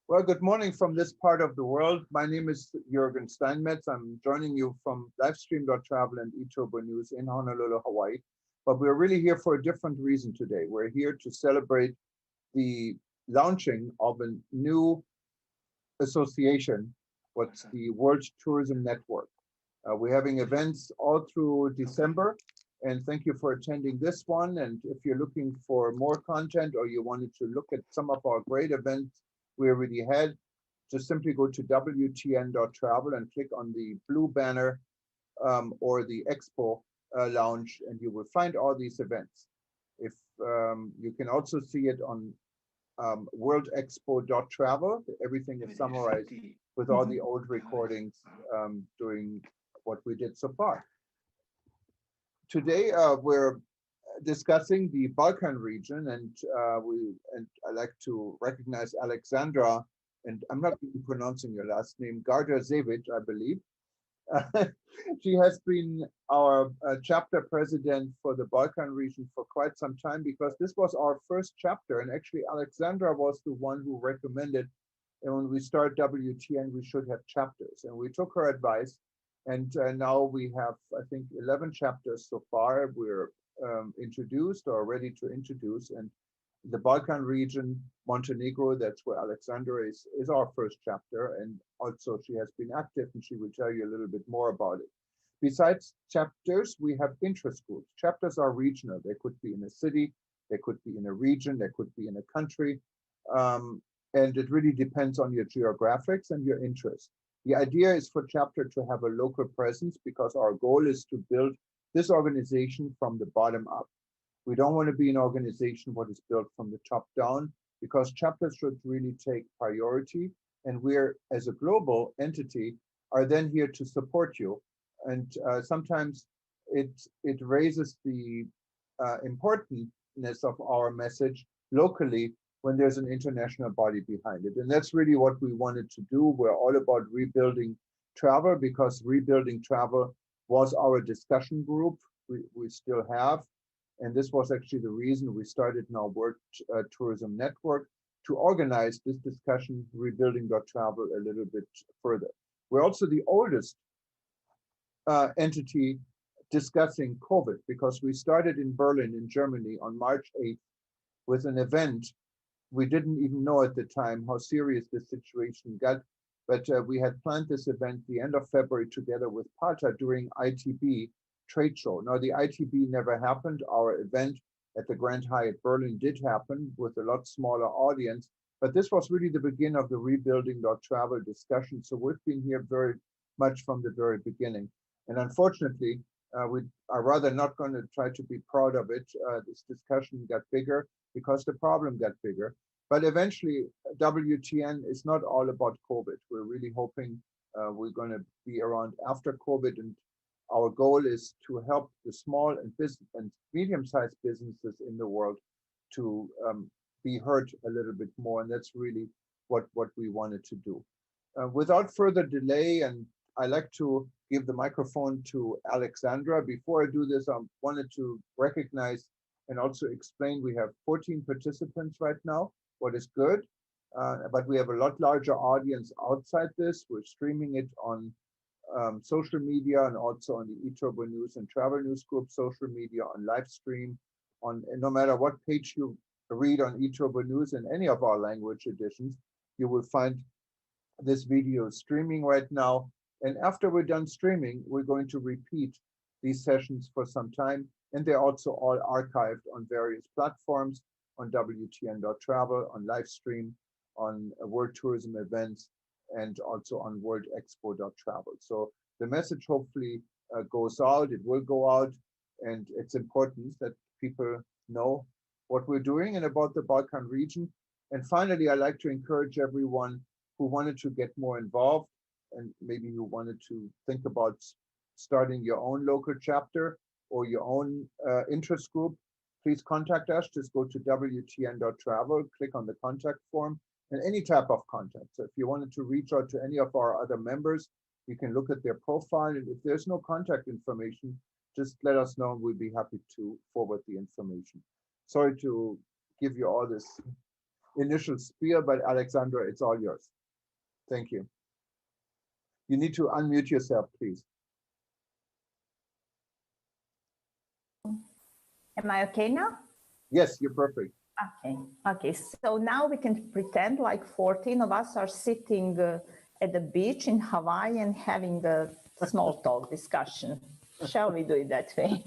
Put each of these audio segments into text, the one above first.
Well, good morning from this part of the world. My name is Jürgen Steinmetz. I'm joining you from livestream.travel and eTurboNews in Honolulu, Hawaii. But we're really here for a different reason today. We're here to celebrate the launching of a new association, what's the World Tourism Network. We're having events all through December, and thank you for attending this one. And if you're looking for more content or you wanted to look at some of our great events we already had, just simply go to WTN.travel and click on the blue banner or the Expo lounge, and you will find all these events. If you can also see it on worldexpo.travel, everything is summarized with all the old recordings during what we did so far. Today we're discussing the Balkan region, and I like to recognize Alexandra, and I'm not even pronouncing your last name, Gardazevic, I believe. She has been our chapter president for the Balkan region for quite some time, because this was our first chapter, and actually Alexandra was the one who recommended, and when we start WTN we should have chapters, and we took her advice, and now we have, I think, 11 chapters so far. We're introduced or ready to introduce, and the Balkan region, Montenegro, that's where Alexandra is our first chapter, and also she has been active, and she will tell you a little bit more about it. Besides chapters, we have interest groups. Chapters are regional. They could be in a city, they could be in a region, they could be in a country, and it really depends on your geographics and your interest. The idea is for chapter to have a local presence, because our goal is to build this organization from the bottom up. We don't want to be an organization what is built from the top down, because chapters should really take priority, and we're, as a global entity, are then here to support you. And sometimes it raises the importance of our message locally when there's an international body behind it. And that's really what we wanted to do. We're all about rebuilding travel, because rebuilding travel was our discussion group. We still have. And this was actually the reason we started now World Tourism Network, to organize this discussion, rebuilding.travel, a little bit further. We're also the oldest entity discussing COVID, because we started in Berlin, in Germany, on March 8th with an event. We didn't even know at the time how serious this situation got, but we had planned this event the end of February together with Pata during ITB trade show. Now, the ITB never happened. Our event at the Grand Hyatt Berlin did happen with a lot smaller audience, but this was really the beginning of the rebuilding.travel discussion. So we've been here very much from the very beginning. And unfortunately, we are rather not going to try to be proud of it. This discussion got bigger because the problem got bigger. But eventually, WTN is not all about COVID. We're really hoping we're going to be around after COVID, and our goal is to help the small and medium-sized businesses in the world to be heard a little bit more, and that's really what we wanted to do. Without further delay, and I like to give the microphone to Alexandra. Before I do this, I wanted to recognize and also explain we have 14 participants right now, what is good, but we have a lot larger audience outside this. We're streaming it on social media, and also on the eTurboNews and Travel News Group social media, on live stream, on no matter what page you read on eTurboNews in any of our language editions, you will find this video streaming right now. And after we're done streaming, we're going to repeat these sessions for some time, and they're also all archived on various platforms, on WTN.travel, on live stream, on World Tourism Events, and also on worldexpo.travel. So the message hopefully goes out. It will go out, and it's important that people know what we're doing and about the Balkan region. And finally, I'd like to encourage everyone who wanted to get more involved, and maybe you wanted to think about starting your own local chapter or your own interest group, please contact us. Just go to WTN.travel, click on the contact form, and any type of contact. So if you wanted to reach out to any of our other members, you can look at their profile, and if there's no contact information, just let us know, and we'll be happy to forward the information. Sorry to give you all this initial spiel, but Alexandra, it's all yours. Thank you. You need to unmute yourself, please. Am I okay now? Yes, you're perfect. Okay. So now we can pretend like 14 of us are sitting at the beach in Hawaii and having a small talk discussion. Shall we do it that way?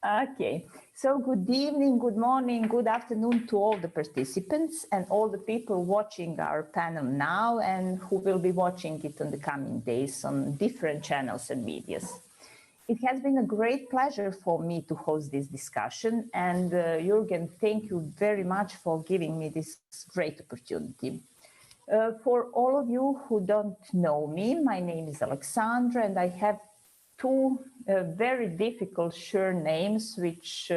Okay. So good evening, good morning, good afternoon to all the participants and all the people watching our panel now and who will be watching it in the coming days on different channels and medias. It has been a great pleasure for me to host this discussion, and Jürgen, thank you very much for giving me this great opportunity. For all of you who don't know me, my name is Alexandra, and I have two very difficult surnames, which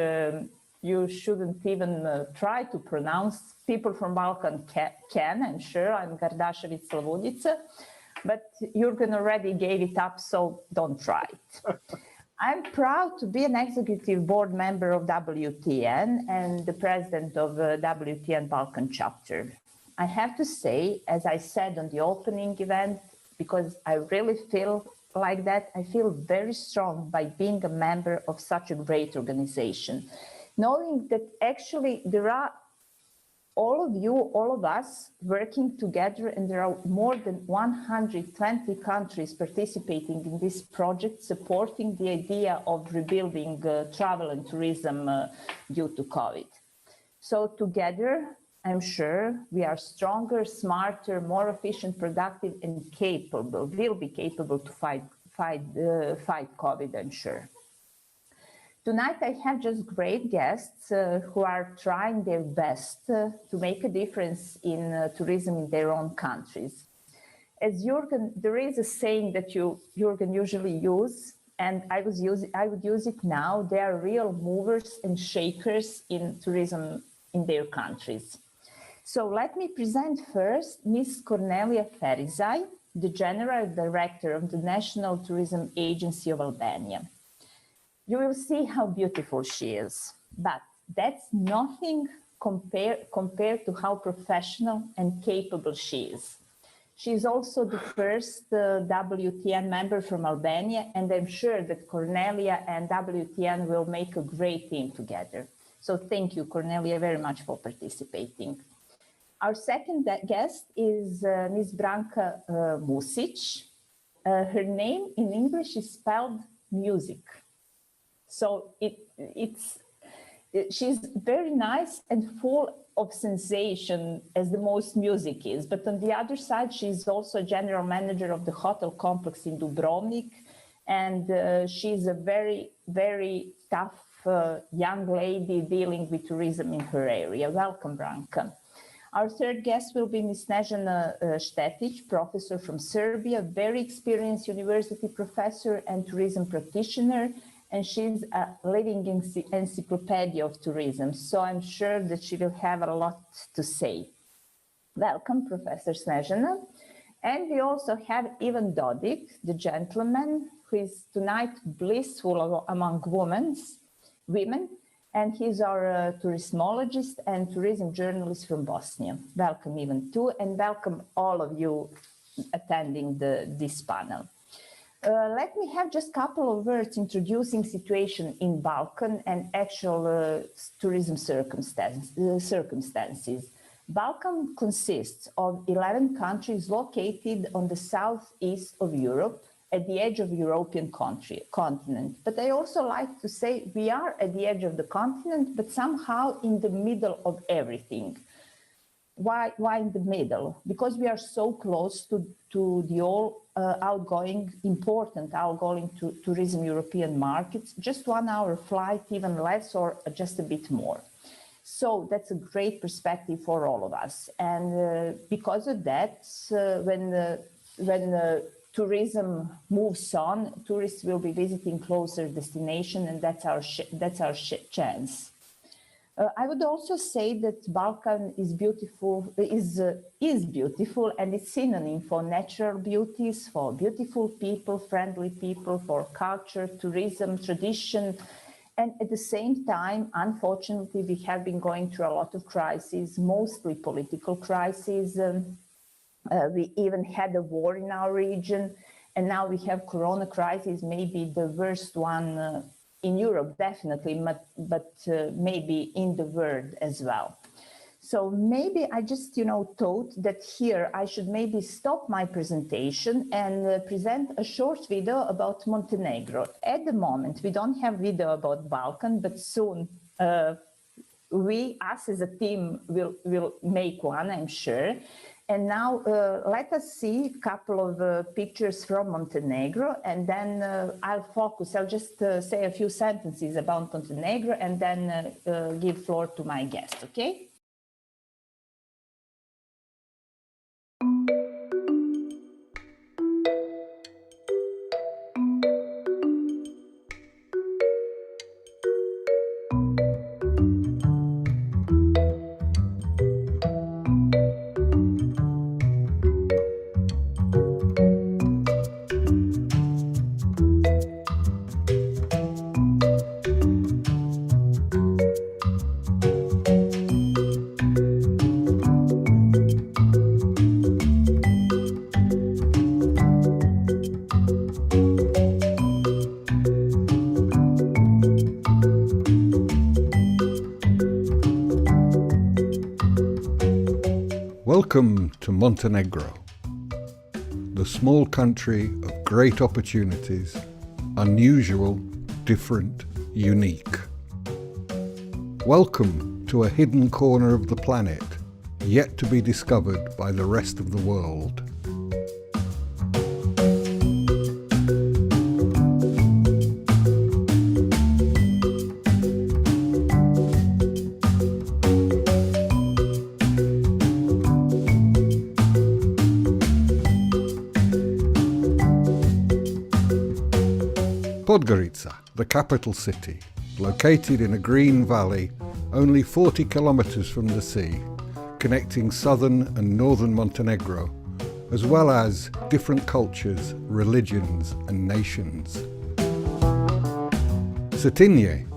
you shouldn't even try to pronounce. People from Balkan can, I'm sure. I'm Gardašević Slavudica. But Jürgen already gave it up, so don't try it. I'm proud to be an executive board member of WTN and the president of WTN Balkan chapter. I have to say, as I said on the opening event, because I really feel like that, I feel very strong by being a member of such a great organization, knowing that actually there are all of you, all of us working together, and there are more than 120 countries participating in this project, supporting the idea of rebuilding travel and tourism due to COVID. So together, I'm sure we are stronger, smarter, more efficient, productive, and capable, will be capable to fight COVID, I'm sure. Tonight, I have just great guests who are trying their best to make a difference in tourism in their own countries. As Jürgen, there is a saying that Jürgen usually use, and I would use it now. They are real movers and shakers in tourism in their countries. So let me present first Ms. Cornelia Ferizaj, the General Director of the National Tourism Agency of Albania. You will see how beautiful she is, but that's nothing compared to how professional and capable she is. She is also the first WTN member from Albania, and I'm sure that Cornelia and WTN will make a great team together. So thank you, Cornelia, very much for participating. Our second guest is Ms. Branka Music. Her name in English is spelled music. So she's very nice and full of sensation, as the most music is. But on the other side, she's also general manager of the hotel complex in Dubrovnik. And she's a very, very tough young lady dealing with tourism in her area. Welcome, Branka. Our third guest will be Ms. Snežana Štetić, professor from Serbia, very experienced university professor and tourism practitioner. And she's a living encyclopedia of tourism, so I'm sure that she will have a lot to say. Welcome, Professor Snežana. And we also have Ivan Dodik, the gentleman who is tonight blissful among women, and he's our tourismologist and tourism journalist from Bosnia. Welcome, Ivan, too, and welcome all of you attending this panel. Let me have just a couple of words introducing situation in Balkan and actual tourism circumstances. Balkan consists of 11 countries located on the southeast of Europe at the edge of the European continent. But I also like to say we are at the edge of the continent, but somehow in the middle of everything. Why in the middle? Because we are so close to the all important outgoing tourism European markets, just 1 hour flight, even less, or just a bit more. So that's a great perspective for all of us. And because of that, when tourism moves on, tourists will be visiting closer destination, and that's our chance. I would also say that Balkan is beautiful, and it's synonym for natural beauties, for beautiful people, friendly people, for culture, tourism, tradition, And at the same time, unfortunately, we have been going through a lot of crises, mostly political crises. We even had a war in our region, and now we have Corona crisis, maybe the worst one in Europe, definitely, but maybe in the world as well. So maybe I just, thought that here I should maybe stop my presentation and present a short video about Montenegro. At the moment, we don't have video about Balkan, but soon us as a team will make one, I'm sure. And now let us see a couple of pictures from Montenegro, and then I'll just say a few sentences about Montenegro and then give floor to my guest, okay? Welcome to Montenegro, the small country of great opportunities, unusual, different, unique. Welcome to a hidden corner of the planet, yet to be discovered by the rest of the world. Podgorica, the capital city, located in a green valley only 40 kilometers from the sea, connecting southern and northern Montenegro, as well as different cultures, religions and nations. Cetinje,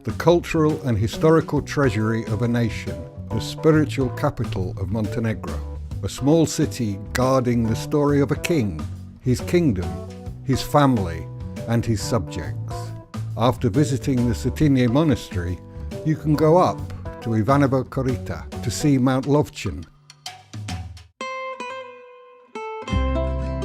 the cultural and historical treasury of a nation, the spiritual capital of Montenegro, a small city guarding the story of a king, his kingdom, his family, and his subjects. After visiting the Cetinje monastery, you can go up to Ivanovo Korita to see Mount Lovćen.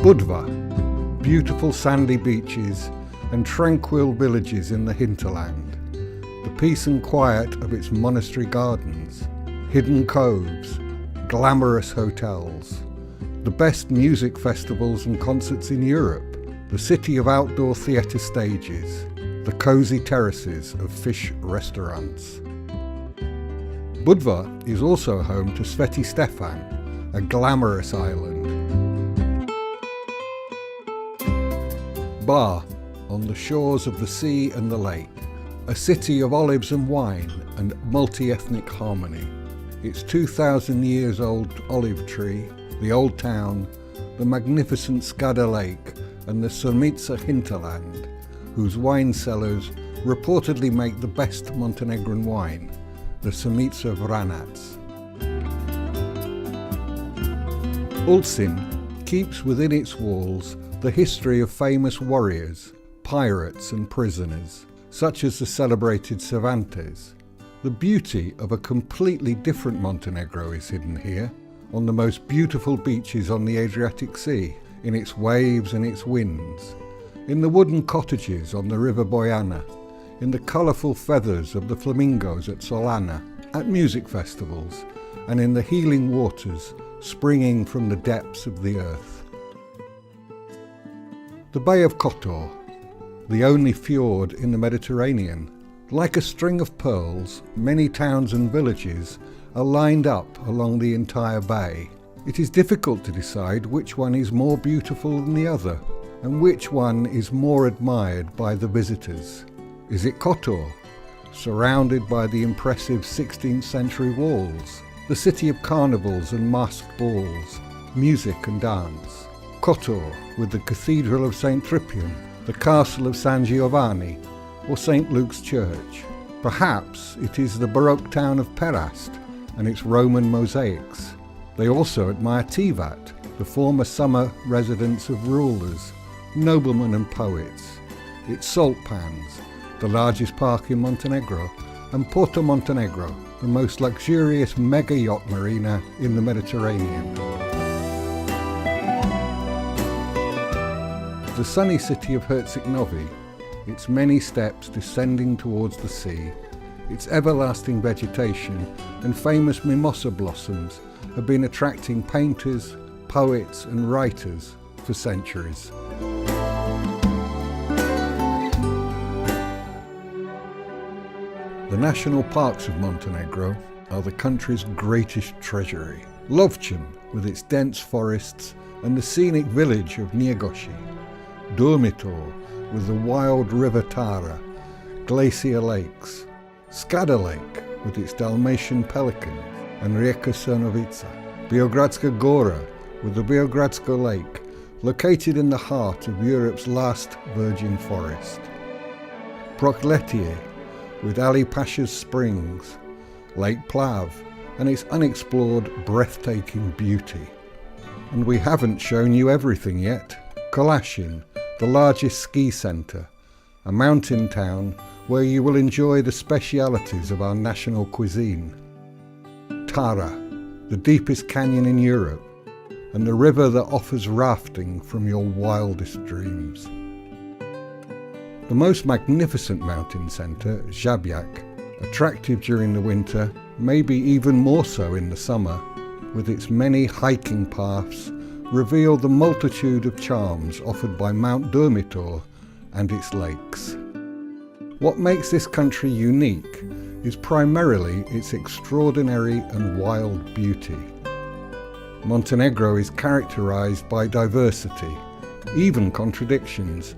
Budva, beautiful sandy beaches and tranquil villages in the hinterland, the peace and quiet of its monastery gardens, hidden coves, glamorous hotels, the best music festivals and concerts in Europe, the city of outdoor theatre stages, the cosy terraces of fish restaurants. Budva is also home to Sveti Stefan, a glamorous island. Bar, on the shores of the sea and the lake, a city of olives and wine and multi-ethnic harmony. Its 2,000 years old olive tree, the old town, the magnificent Skada Lake, and the Srmica hinterland, whose wine cellars reportedly make the best Montenegrin wine, the Srmica Vranac. Ulcinj keeps within its walls the history of famous warriors, pirates and prisoners, such as the celebrated Cervantes. The beauty of a completely different Montenegro is hidden here, on the most beautiful beaches on the Adriatic Sea, in its waves and its winds, in the wooden cottages on the river Bojana, in the colourful feathers of the flamingos at Solana, at music festivals, and in the healing waters springing from the depths of the earth. The Bay of Kotor, the only fjord in the Mediterranean. Like a string of pearls, many towns and villages are lined up along the entire bay. It is difficult to decide which one is more beautiful than the other, and which one is more admired by the visitors. Is it Kotor, surrounded by the impressive 16th century walls, the city of carnivals and masked balls, music and dance? Kotor, with the Cathedral of St. Tripion, the Castle of San Giovanni, or St. Luke's Church. Perhaps it is the Baroque town of Perast and its Roman mosaics. They also admire Tivat, the former summer residence of rulers, noblemen and poets, its salt pans, the largest park in Montenegro, and Porto Montenegro, the most luxurious mega yacht marina in the Mediterranean. The sunny city of Herceg-Novi, its many steps descending towards the sea, its everlasting vegetation and famous mimosa blossoms have been attracting painters, poets and writers for centuries. The national parks of Montenegro are the country's greatest treasury. Lovćen, with its dense forests, and the scenic village of Njegoši. Durmitor, with the wild river Tara, glacier lakes. Skada Lake, with its Dalmatian pelican, and Rijeka Crnovica. Beogradska Gora, with the Beogradsko Lake, located in the heart of Europe's last virgin forest. Prokletje, with Ali Pasha's Springs, Lake Plav, and its unexplored, breathtaking beauty. And we haven't shown you everything yet. Kolashin, the largest ski centre, a mountain town where you will enjoy the specialities of our national cuisine. Tara, the deepest canyon in Europe, and the river that offers rafting from your wildest dreams. The most magnificent mountain centre, Žabljak, attractive during the winter, maybe even more so in the summer, with its many hiking paths, reveal the multitude of charms offered by Mount Durmitor and its lakes. What makes this country unique is primarily its extraordinary and wild beauty. Montenegro is characterized by diversity, even contradictions,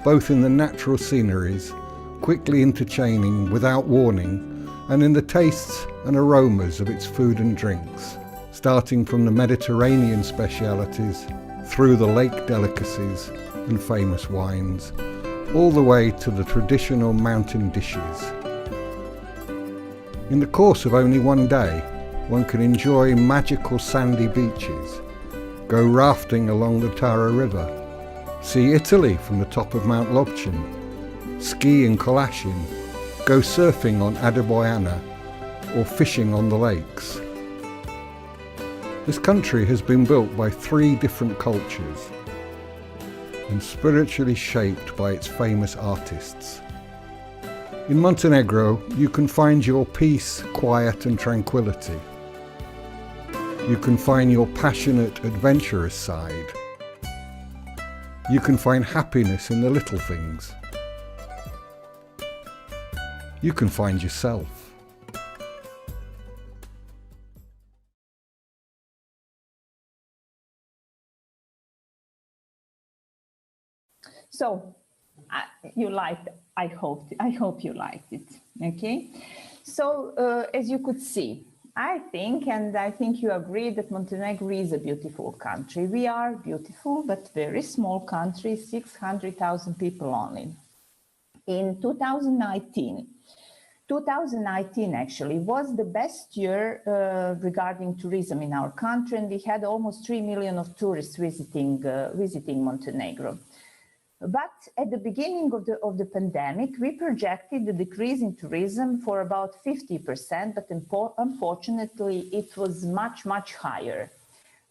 both in the natural sceneries, quickly interchaining without warning, and in the tastes and aromas of its food and drinks, starting from the Mediterranean specialities, through the lake delicacies and famous wines, all the way to the traditional mountain dishes. In the course of only one day, one can enjoy magical sandy beaches, go rafting along the Tara River, see Italy from the top of Mount Lovćen, ski in Kolashin, go surfing on Ada Bojana, or fishing on the lakes. This country has been built by 3 different cultures and spiritually shaped by its famous artists. In Montenegro, you can find your peace, quiet and tranquility. You can find your passionate, adventurous side. You can find happiness in the little things. You can find yourself. So you liked, I hope you liked it, okay? So as you could see, I think you agree that Montenegro is a beautiful country. We are beautiful, but very small country, 600,000 people only. In 2019 actually was the best year regarding tourism in our country, and we had almost 3 million of tourists visiting Montenegro. But at the beginning of the pandemic, we projected the decrease in tourism for about 50%, but unfortunately, it was much, much higher.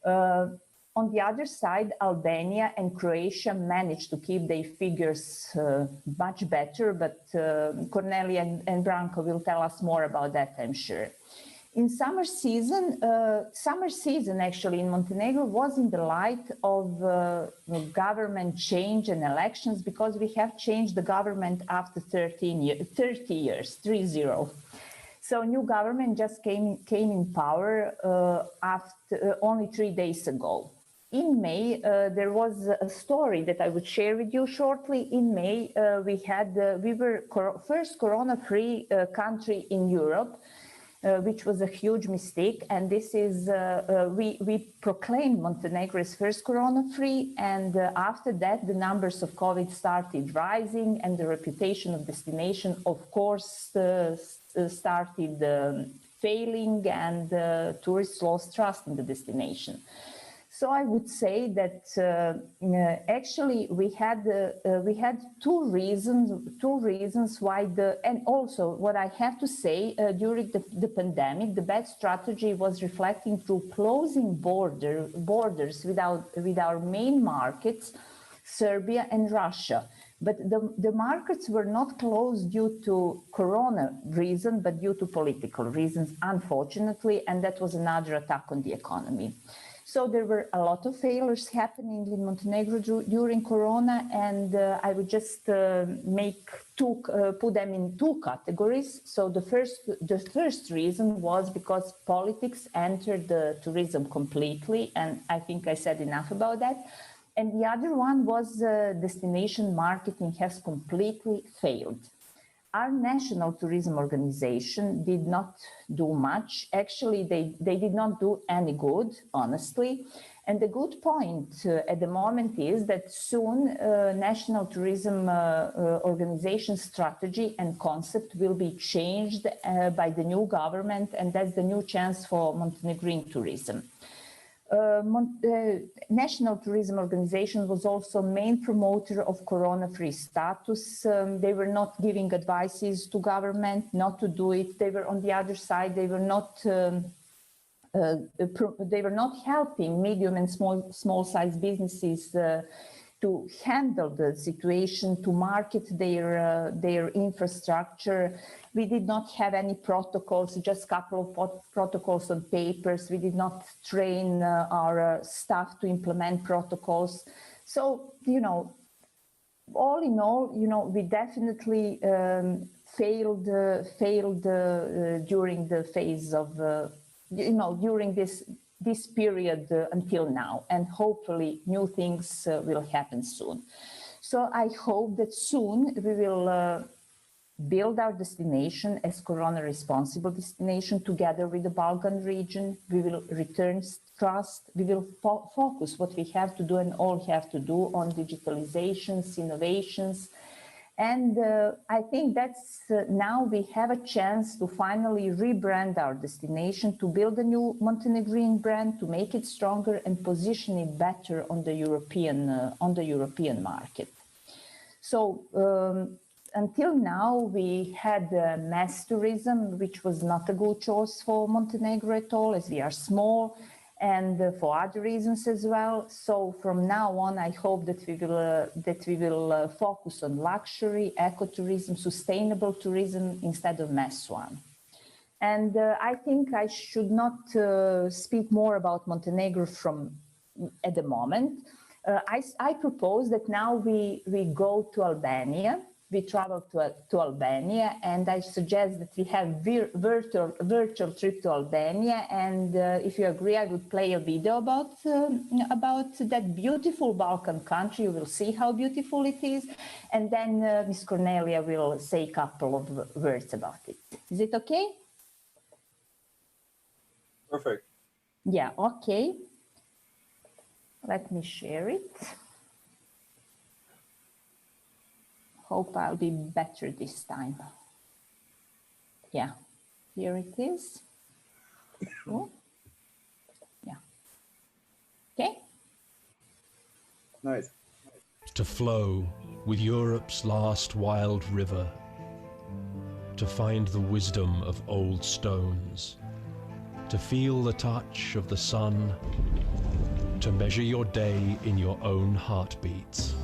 On the other side, Albania and Croatia managed to keep their figures much better, but Cornelia and Branko will tell us more about that, I'm sure. In summer season actually in Montenegro was in the light of government change and elections, because we have changed the government after 30 years. So new government just came in power after only 3 days ago. In May, there was a story that I would share with you shortly. In May, we were first corona-free country in Europe. which was a huge mistake. And this is, we proclaimed Montenegro as first corona-free, and after that, the numbers of COVID started rising, and the reputation of destination, of course, started failing, and tourists lost trust in the destination. So I would say that actually we had two reasons why and also what I have to say during the pandemic, the bad strategy was reflecting through closing borders with our main markets, Serbia and Russia. But the markets were not closed due to corona reason, but due to political reasons, unfortunately, and that was another attack on the economy. So there were a lot of failures happening in Montenegro during Corona, and I would just put them in two categories. So the first reason was because politics entered the tourism completely, and I think I said enough about that. And the other one was destination marketing has completely failed. Our national tourism organization did not do much. Actually, they did not do any good, honestly. And the good point at the moment is that soon national tourism organization strategy and concept will be changed by the new government, and that's the new chance for Montenegrin tourism. National Tourism Organization was also main promoter of corona-free status. They were not giving advices to government not to do it. They were on the other side. They were not helping medium and small-sized businesses to handle the situation, to market their infrastructure. We did not have any protocols, just a couple of protocols on papers. We did not train our staff to implement protocols. So, all in all, we definitely failed during the phase of, during this period until now, and hopefully new things will happen soon. So I hope that soon we will build our destination as corona responsible destination together with the Balkan region. We will return trust. We will focus what we have to do and all have to do on digitalizations, innovations. And I think that's now we have a chance to finally rebrand our destination, to build a new Montenegrin brand, to make it stronger and position it better on the European market. So until now, we had mass tourism, which was not a good choice for Montenegro at all, as we are small, and for other reasons as well. So from now on, I hope that we will focus on luxury, ecotourism, sustainable tourism instead of mass one. And I think I should not speak more about Montenegro at the moment. I propose that now we go to Albania. We travel to Albania, and I suggest that we have virtual trip to Albania. And if you agree, I would play a video about that beautiful Balkan country. You will see how beautiful it is, and then Ms. Cornelia will say a couple of words about it. Is it okay? Perfect. Yeah. Okay. Let me share it. Hope I'll be better this time. Yeah, here it is. Cool. Yeah. Okay. Nice. To flow with Europe's last wild river, to find the wisdom of old stones, to feel the touch of the sun, to measure your day in your own heartbeats.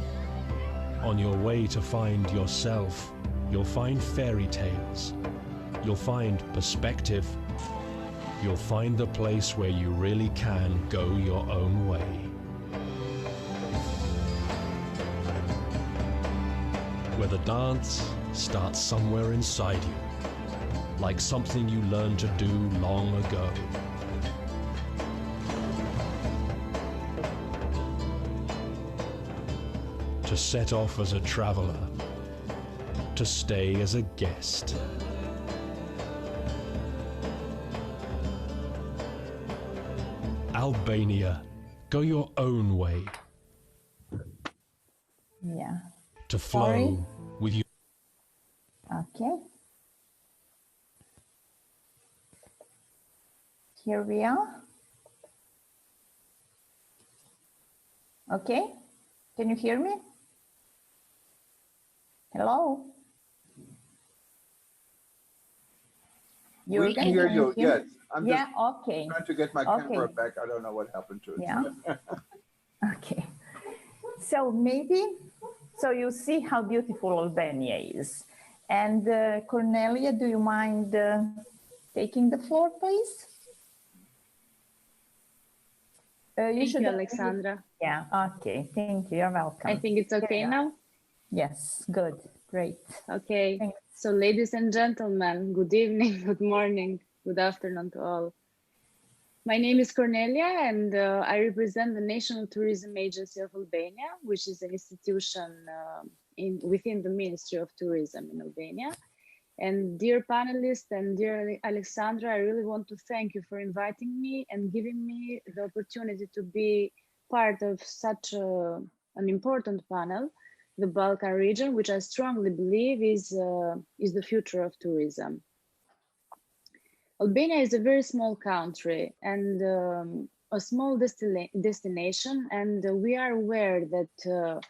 On your way to find yourself, you'll find fairy tales, you'll find perspective, you'll find the place where you really can go your own way. Where the dance starts somewhere inside you, like something you learned to do long ago. To set off as a traveler, to stay as a guest. Albania, go your own way, Yeah. to flow with you. Okay. Here we are. Okay. Can you hear me? Hello? We can Jürgen, hear can you, hear yes. me? I'm Yeah, just okay. trying to get my camera back. I don't know what happened to it. Yeah. Okay. So maybe, so you see how beautiful Albania is. And Cornelia, do you mind taking the floor, please? Thank should you, unmute. Alexandra. Yeah, okay. Thank you. You're welcome. I think it's okay now. Yes, good. Great. Okay. Thanks. So, ladies and gentlemen, good evening, good morning, good afternoon to all. My name is Cornelia, and I represent the National Tourism Agency of Albania, which is an institution within the Ministry of Tourism in Albania. And dear panelists and dear Alexandra, I really want to thank you for inviting me and giving me the opportunity to be part of such an important panel, the Balkan region, which I strongly believe is the future of tourism. Albania is a very small country and a small destination, and we are aware that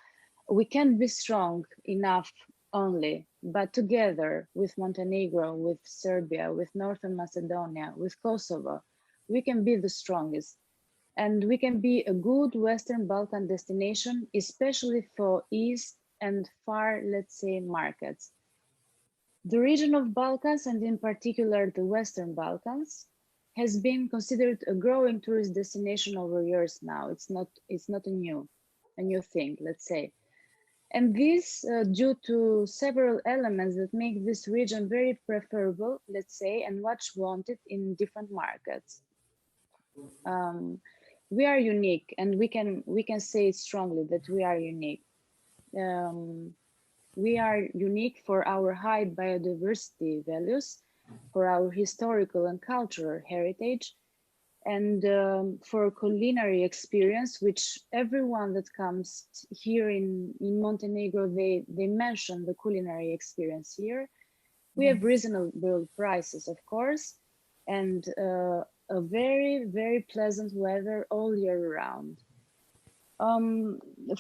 we can't be strong enough only, but together with Montenegro, with Serbia, with Northern Macedonia, with Kosovo, we can be the strongest. And we can be a good Western Balkan destination, especially for East and far, let's say, markets. The region of Balkans, and in particular the Western Balkans, has been considered a growing tourist destination over years now. It's not a new thing, let's say. And this due to several elements that make this region very preferable, let's say, and much wanted in different markets. We are unique, and we can say it strongly that we are unique. We are unique for our high biodiversity values, for our historical and cultural heritage, and for culinary experience, which everyone that comes here in Montenegro, they mention the culinary experience here. We have reasonable prices, of course, and a very, very pleasant weather all year round.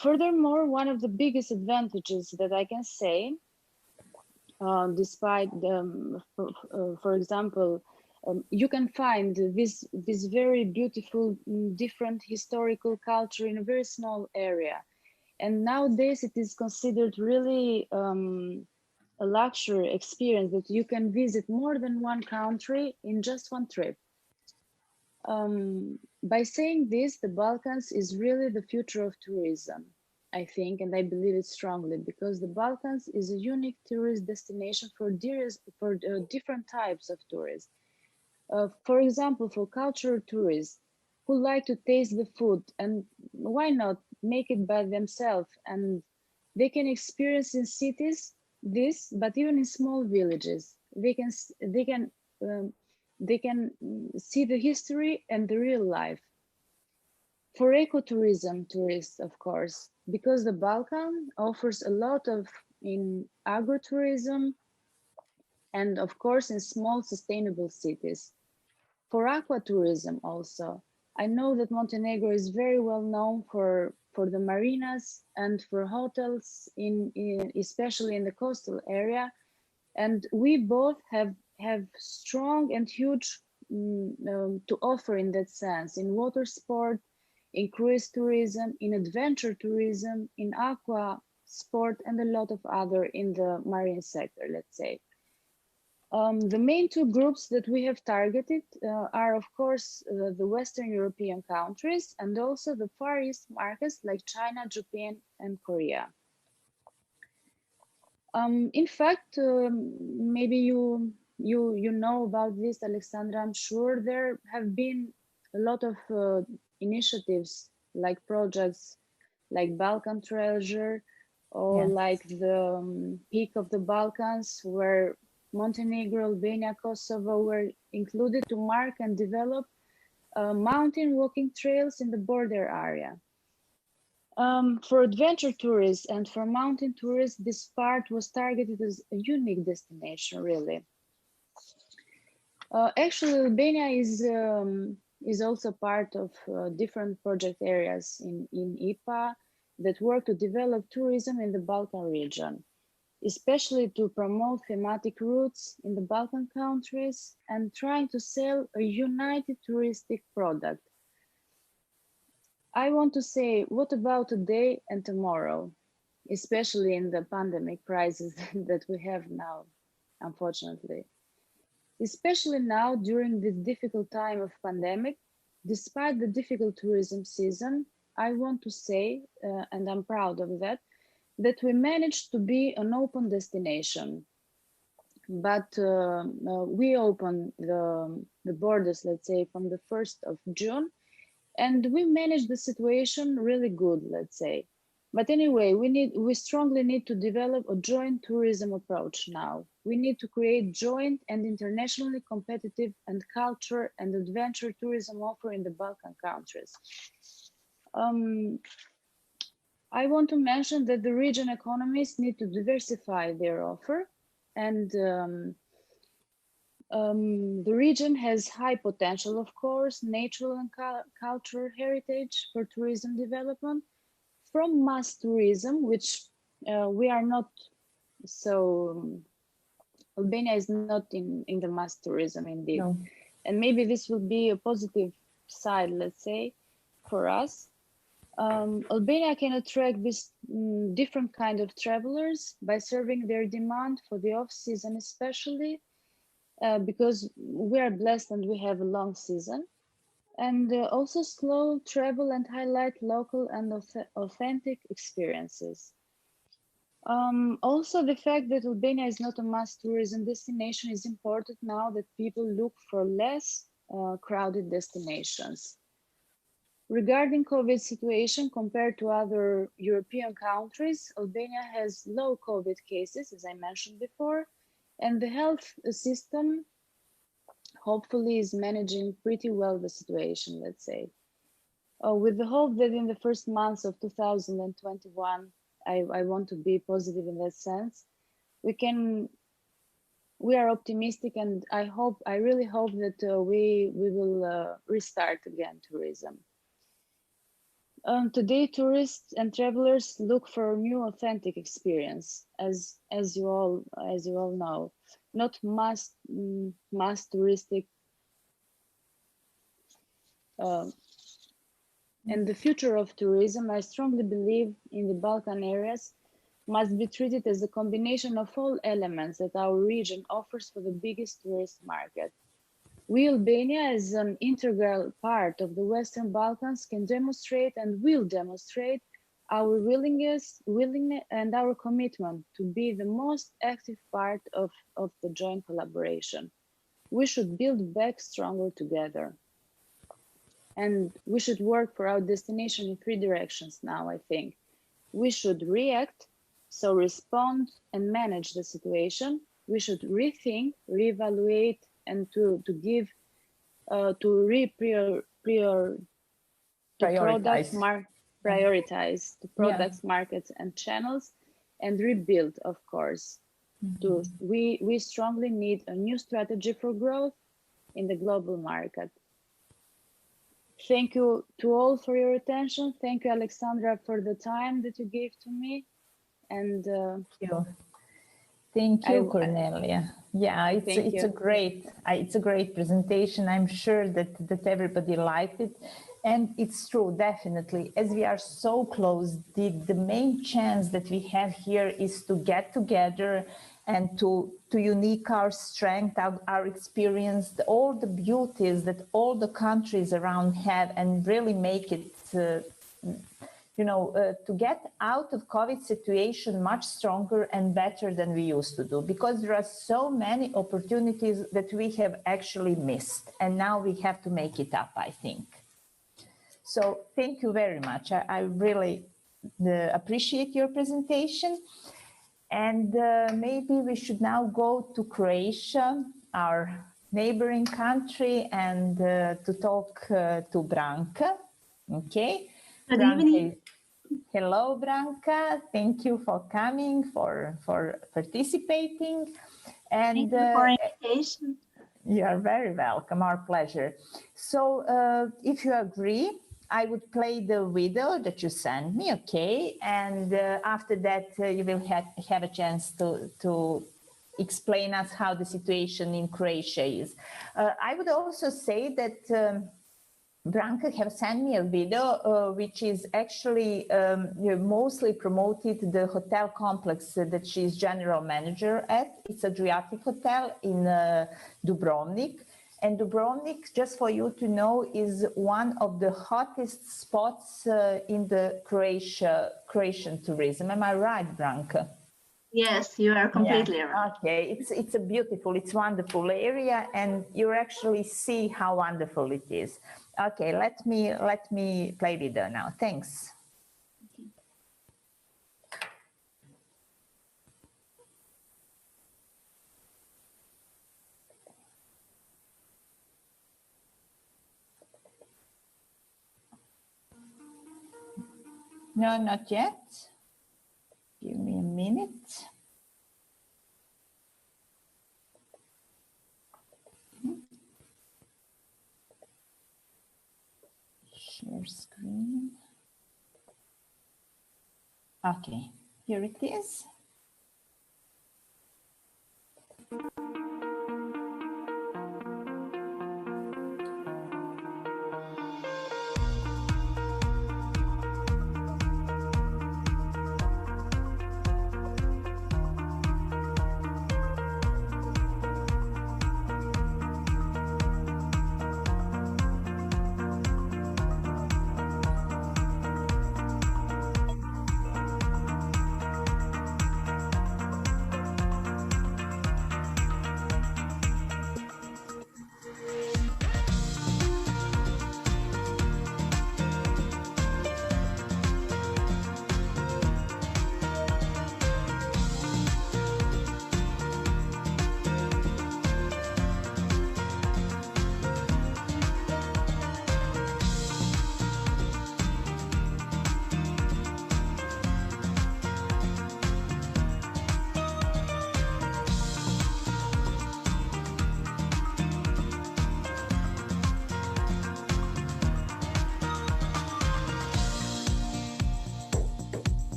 Furthermore, one of the biggest advantages that I can say, despite for example, you can find this very beautiful, different historical culture in a very small area. And nowadays it is considered really a luxury experience that you can visit more than one country in just one trip. By saying this, the Balkans is really the future of tourism, I think, and I believe it strongly, because the Balkans is a unique tourist destination for different types of tourists. For example, for cultural tourists who like to taste the food, and why not make it by themselves, and they can experience in cities this, but even in small villages, they can see the history and the real life. For ecotourism tourists, of course, because the Balkan offers a lot in agrotourism and of course in small sustainable cities. For aquatourism also, I know that Montenegro is very well known for the marinas and for hotels especially in the coastal area. And we both have strong and huge to offer in that sense, in water sport, in cruise tourism, in adventure tourism, in aqua sport, and a lot of other in the marine sector, let's say. The main two groups that we have targeted are, of course, the Western European countries and also the Far East markets like China, Japan, and Korea. In fact, maybe you know about this, Alexandra. I'm sure there have been a lot of initiatives like projects like Balkan Treasure or like the Peak of the Balkans, where Montenegro, Albania, Kosovo were included to mark and develop mountain walking trails in the border area. For adventure tourists and for mountain tourists, this part was targeted as a unique destination, really. Actually, Albania is also part of different project areas in IPA that work to develop tourism in the Balkan region, especially to promote thematic routes in the Balkan countries and trying to sell a united touristic product. I want to say, what about today and tomorrow, especially in the pandemic crisis that we have now, unfortunately. Especially now during this difficult time of pandemic, despite the difficult tourism season, I want to say, and I'm proud of that, that we managed to be an open destination. But we opened the borders, let's say, from the 1st of June, and we managed the situation really good, let's say. But anyway, we strongly need to develop a joint tourism approach now. We need to create joint and internationally competitive and culture and adventure tourism offer in the Balkan countries. I want to mention that the region economies need to diversify their offer, and the region has high potential, of course, natural and cultural heritage for tourism development, from mass tourism, which we are not so, Albania is not in the mass tourism indeed. No. And maybe this will be a positive side, let's say, for us. Albania can attract this different kind of travelers by serving their demand for the off-season, especially because we are blessed and we have a long season. And also slow travel and highlight local and authentic experiences. Also, the fact that Albania is not a mass tourism destination is important now that people look for less crowded destinations. Regarding COVID situation compared to other European countries, Albania has low COVID cases, as I mentioned before, and the health system hopefully is managing pretty well the situation, let's say. With the hope that in the first months of 2021, I want to be positive in that sense, we are optimistic, and I really hope that we will restart again tourism. Today, tourists and travelers look for a new authentic experience, as you all know, not mass touristic. And the future of tourism, I strongly believe, in the Balkan areas must be treated as a combination of all elements that our region offers for the biggest tourist market. We, Albania, as an integral part of the Western Balkans, can demonstrate and will demonstrate our willingness and our commitment to be the most active part of the joint collaboration. We should build back stronger together. And we should work for our destination in 3 directions now, I think. We should react, so respond and manage the situation. We should rethink, reevaluate, and to give, prioritize the products, markets, and channels, and rebuild, of course. We strongly need a new strategy for growth in the global market. Thank you to all for your attention. Thank you, Alexandra, for the time that you gave to me. And Thank you, Cornelia. Yeah, it's a great presentation. I'm sure that everybody liked it, and it's true, definitely. As we are so close, the main chance that we have here is to get together and to unique our strength, our experience, all the beauties that all the countries around have, and really make it, to get out of COVID situation much stronger and better than we used to do, because there are so many opportunities that we have actually missed, and now we have to make it up, I think. So thank you very much. I really appreciate your presentation. And maybe we should now go to Croatia, our neighboring country and to talk to Branka. Okay. Good Branka evening. Hello, Branka. Thank you for coming, for participating. And Thank you for invitation. you are very welcome, our pleasure. So if you agree, I would play the video that you sent me, okay? And after that, you will have a chance to explain us how the situation in Croatia is. I would also say that Branka have sent me a video which is actually mostly promoted the hotel complex that she is general manager at. It's Adriatic Hotel in Dubrovnik. And Dubrovnik, just for you to know, is one of the hottest spots in the Croatian tourism. Am I right, Branka? Yes, you are completely Yeah. right. Okay, it's a beautiful, it's wonderful area, and you actually see how wonderful it is. Okay, let me play video now. Thanks. No, not yet. Give me a minute. Share screen. Okay, here it is.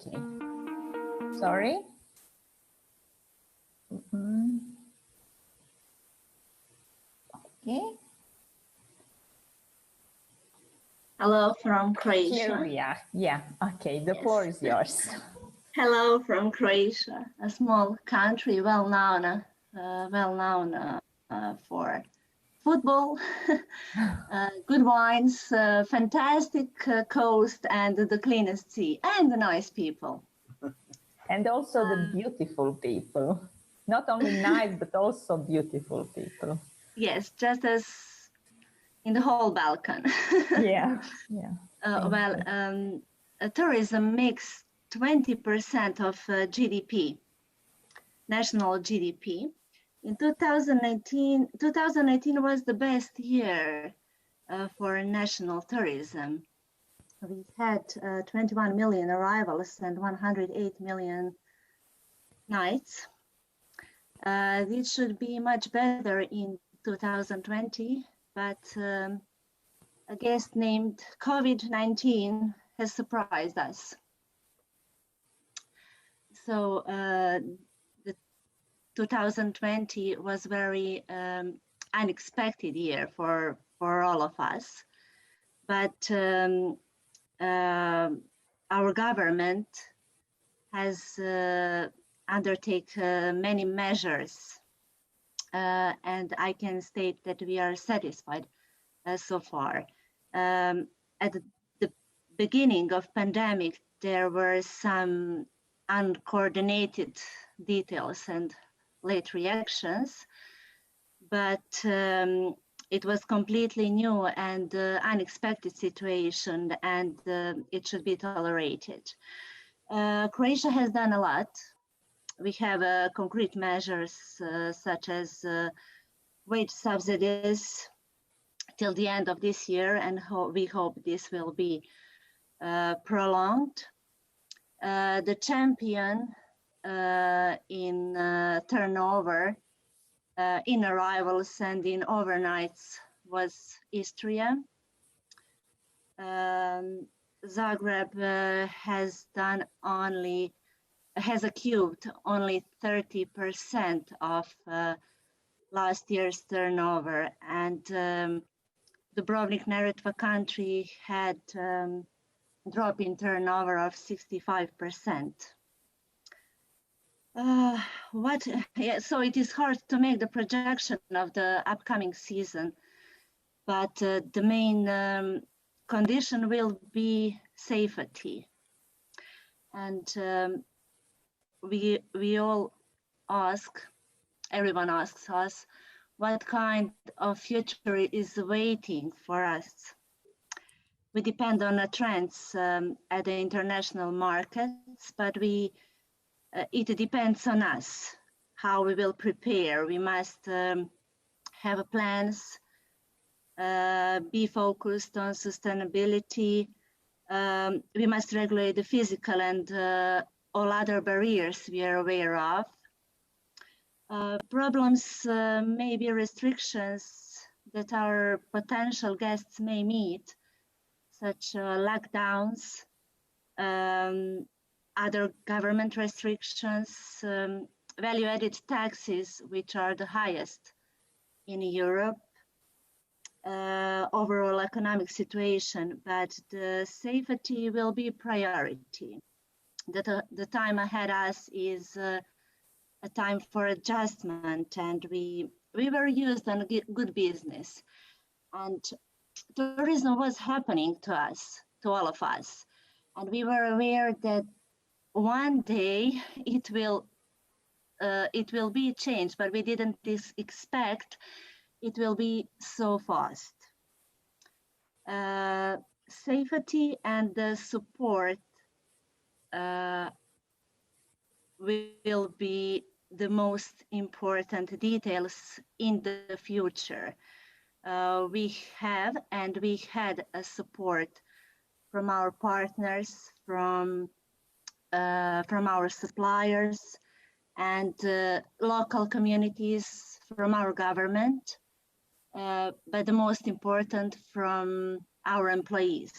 Okay. Sorry. Okay. Hello from Croatia. Here we are. Yeah. Okay. The Yes. floor is yours. Hello from Croatia, a small country well known for football, good wines, fantastic coast, and the cleanest sea, and the nice people. And also the beautiful people. Not only nice, but also beautiful people. Yes, just as in the whole Balkan. Yeah. Yeah. Tourism makes 20% of GDP, national GDP. In 2018 was the best year for national tourism. we had 21 million arrivals and 108 million nights. This should be much better in 2020, but a guest named COVID-19 has surprised us. So the 2020 was very unexpected year for all of us, but our government has undertaken many measures, and I can state that we are satisfied so far. At the beginning of pandemic, there were some uncoordinated details and late reactions, but it was completely new and unexpected situation, and it should be tolerated. Croatia has done a lot. We have concrete measures such as wage subsidies till the end of this year, and we hope this will be prolonged. The champion in turnover, in arrivals and in overnights was Istria. Zagreb has accrued only 30% of last year's turnover, and Dubrovnik-Neretva country had drop in turnover of 65%. So it is hard to make the projection of the upcoming season, but the main condition will be safety. And we all ask, everyone asks us, what kind of future is waiting for us? We depend on the trends at the international markets, but it depends on us how we will prepare. We must have plans, be focused on sustainability. We must regulate the physical and all other barriers we are aware of. Problems may be restrictions that our potential guests may meet, such lockdowns, other government restrictions, value-added taxes, which are the highest in Europe, overall economic situation, but the safety will be priority. The time ahead us is a time for adjustment, and we were used on good business, and tourism was happening to us, to all of us, and we were aware that one day it will be changed, but we didn't expect it will be so fast. Safety and the support will be the most important details in the future. We have and we had a support from our partners, from our suppliers, and local communities, from our government, but the most important, from our employees.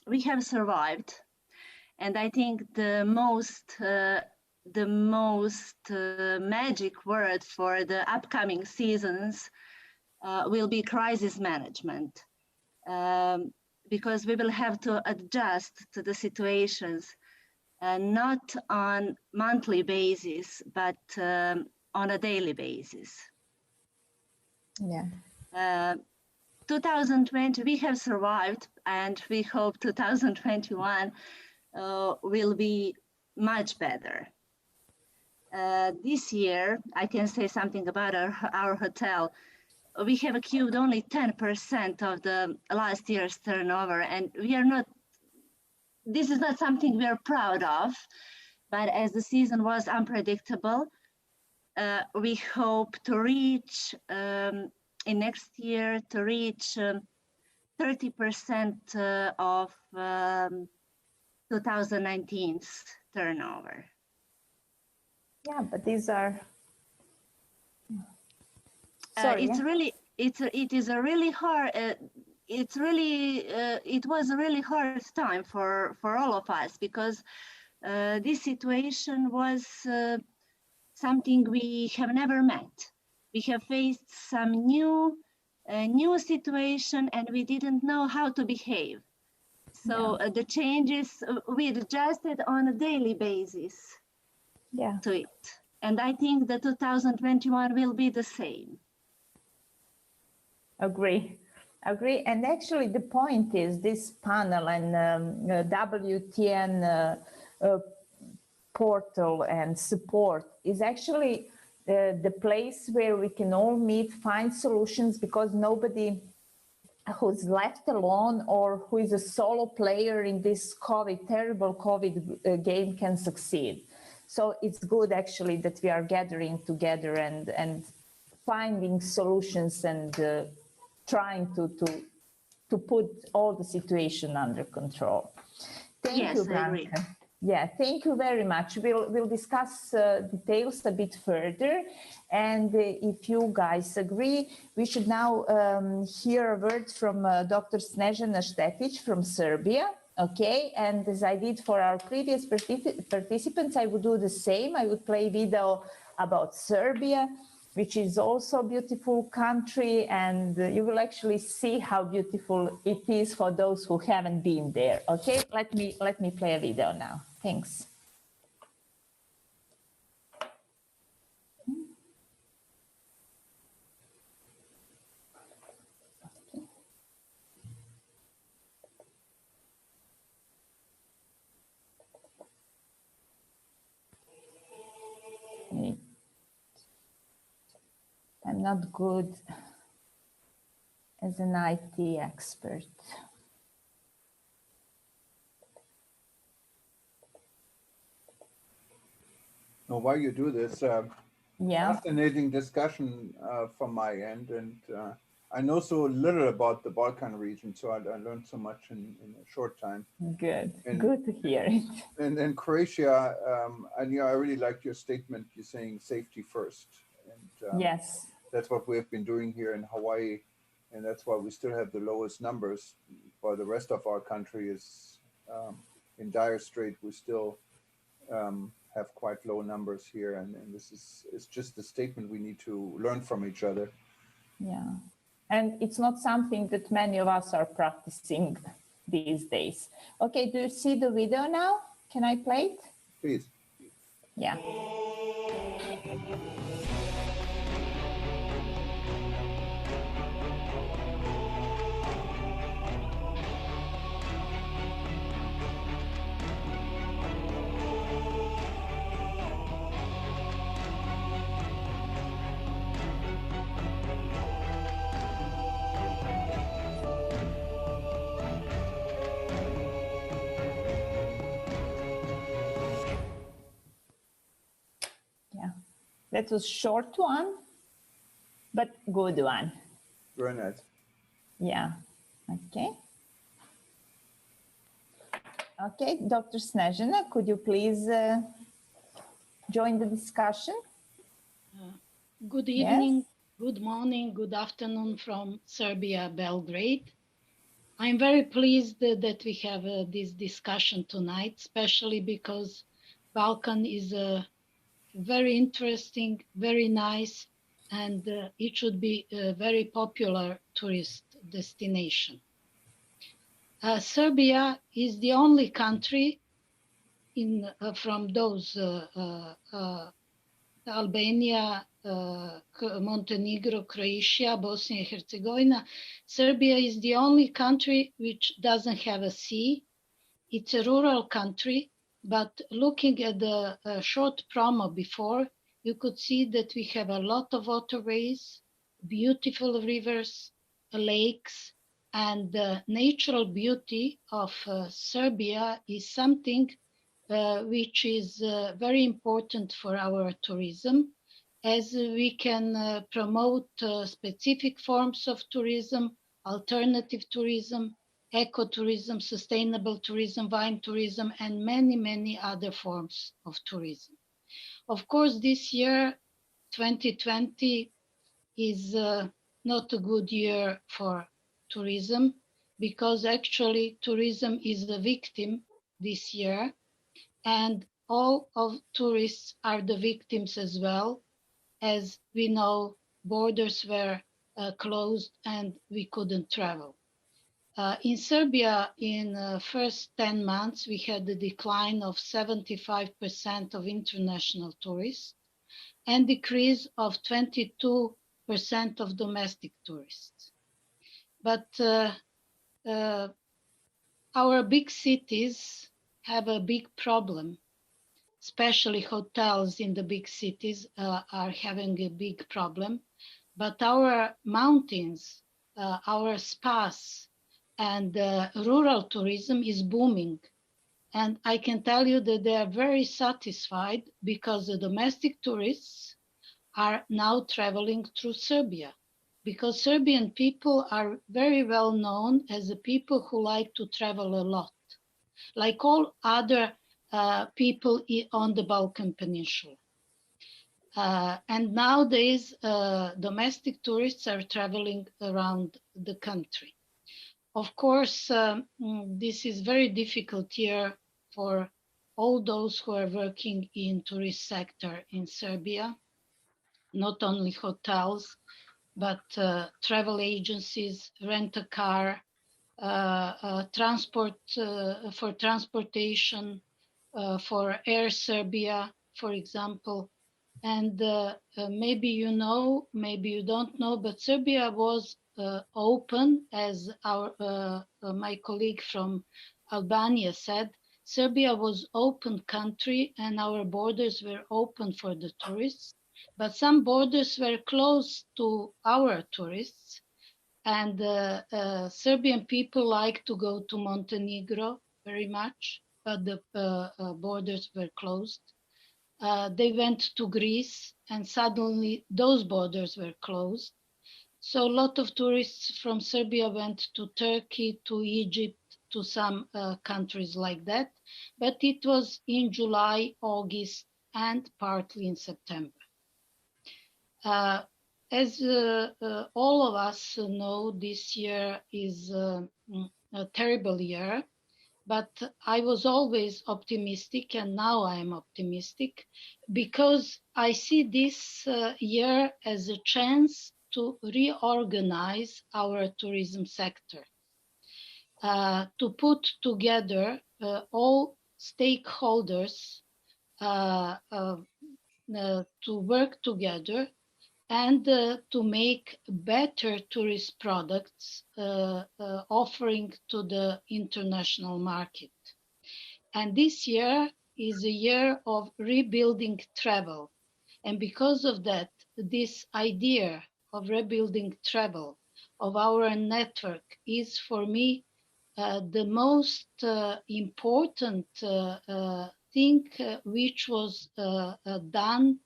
We have survived, and I think the most magic word for the upcoming seasons will be crisis management, because we will have to adjust to the situations, not on monthly basis, but on a daily basis. Yeah. 2020, we have survived, and we hope 2021 will be much better. This year, I can say something about our hotel. We have accrued only 10% of the last year's turnover, and this is not something we are proud of, but as the season was unpredictable, we hope to reach in next year to reach 30% of 2019's turnover. Yeah, but these are. Sorry. It is a really hard. It was a really hard time for all of us, because this situation was something we have never met. We have faced some new situation, and we didn't know how to behave. So the changes, we adjusted on a daily basis to it. And I think that 2021 will be the same. Agree. And actually the point is this panel and WTN portal and support is actually the place where we can all meet, find solutions, because nobody who's left alone or who is a solo player in this terrible COVID game can succeed. So it's good actually that we are gathering together and finding solutions and trying to put all the situation under control. Thank you, Branka. Yeah, thank you very much. We'll discuss details a bit further. And if you guys agree, we should now hear a word from Dr. Snežana Štetić from Serbia. Okay, and as I did for our previous participants, I would do the same. I would play video about Serbia, which is also a beautiful country, and you will actually see how beautiful it is for those who haven't been there. Okay, let me play a video now. Thanks. I'm not good as an IT expert. While you do this, fascinating discussion from my end, and I know so little about the Balkan region, so I learned so much in a short time. Good, good to hear it. And Croatia, and I really liked your statement. You're saying safety first, and yes, that's what we have been doing here in Hawaii, and that's why we still have the lowest numbers. While the rest of our country is in dire strait, we still have quite low numbers here, and this is just a statement we need to learn from each other. Yeah, and it's not something that many of us are practicing these days. Okay, do you see the video now? Can I play it? Please. Yeah. That was short one, but good one. Very nice. Yeah, okay. Okay, Dr. Snežana, could you please join the discussion? Good evening, good morning, good afternoon from Serbia, Belgrade. I'm very pleased that we have this discussion tonight, especially because Balkan is a very interesting, very nice, and it should be a very popular tourist destination. Serbia is the only country from those Albania, Montenegro, Croatia, Bosnia and Herzegovina. Serbia is the only country which doesn't have a sea. It's a rural country. But looking at the short promo before, you could see that we have a lot of waterways, beautiful rivers, lakes, and the natural beauty of Serbia is something which is very important for our tourism. as we can promote specific forms of tourism, alternative tourism, ecotourism, sustainable tourism, wine tourism, and many, many other forms of tourism. Of course, this year, 2020, is not a good year for tourism because actually tourism is the victim this year, and all of tourists are the victims as well. As we know, borders were closed and we couldn't travel. In Serbia, in the first 10 months, we had a decline of 75% of international tourists and decrease of 22% of domestic tourists. But our big cities have a big problem, especially hotels in the big cities are having a big problem. But our mountains, our spas, and rural tourism is booming. And I can tell you that they are very satisfied because the domestic tourists are now traveling through Serbia, because Serbian people are very well known as the people who like to travel a lot, like all other people on the Balkan Peninsula. And nowadays, domestic tourists are traveling around the country. Of course, this is very difficult year for all those who are working in tourist sector in Serbia, not only hotels, but travel agencies, rent a car, transport for transportation, for Air Serbia, for example. And maybe you know, maybe you don't know, but Serbia was open, as my colleague from Albania said. Serbia was open country and our borders were open for the tourists, but some borders were closed to our tourists. And Serbian people like to go to Montenegro very much, but the borders were closed. They went to Greece and suddenly those borders were closed. So a lot of tourists from Serbia went to Turkey, to Egypt, to some countries like that. But it was in July, August, and partly in September. As all of us know, this year is a terrible year. But I was always optimistic, and now I am optimistic because I see this year as a chance to reorganize our tourism sector, to put together all stakeholders to work together and to make better tourist products offering to the international market. And this year is a year of rebuilding travel. And because of that, this idea of rebuilding travel, of our network, is for me the most important thing which was done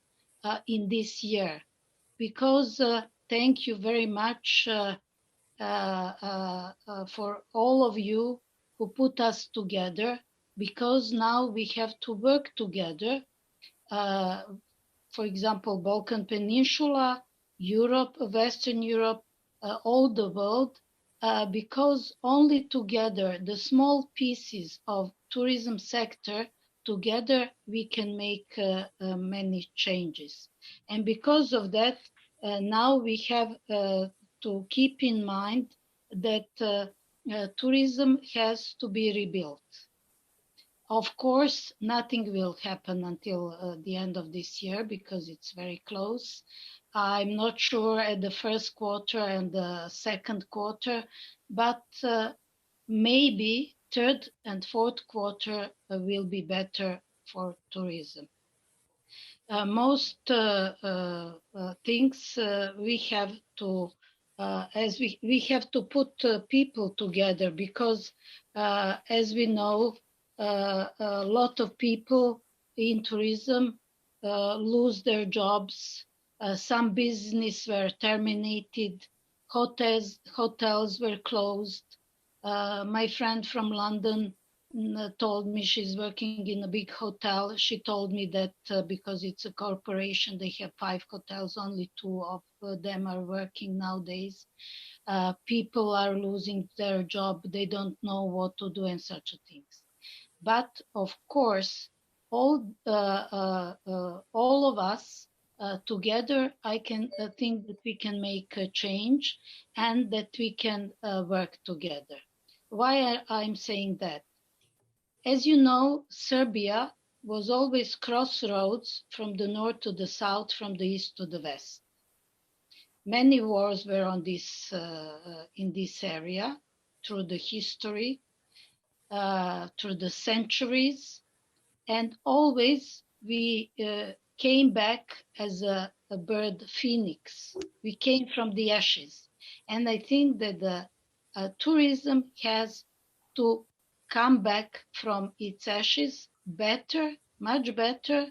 in this year. Because thank you very much for all of you who put us together, because now we have to work together. For example, Balkan Peninsula, Europe, Western Europe, all the world, because only together, the small pieces of tourism sector, together we can make many changes. And because of that, now we have to keep in mind that tourism has to be rebuilt. Of course, nothing will happen until the end of this year because it's very close. I'm not sure at the first quarter and the second quarter, but maybe third and fourth quarter will be better for tourism. Most things we have to, as we have to put people together, because as we know, a lot of people in tourism lose their jobs Some business were terminated. Hotels were closed. My friend from London told me she's working in a big hotel. She told me that because it's a corporation, they have 5 hotels, only 2 of them are working nowadays. People are losing their job. They don't know what to do and such things. But of course, all of us together, I can think that we can make a change and that we can work together. Why I'm saying that? As you know, Serbia was always crossroads from the north to the south, from the east to the west. Many wars were on this in this area through the history, through the centuries, and always we came back as a bird phoenix. We came from the ashes. And I think that the tourism has to come back from its ashes better, much better.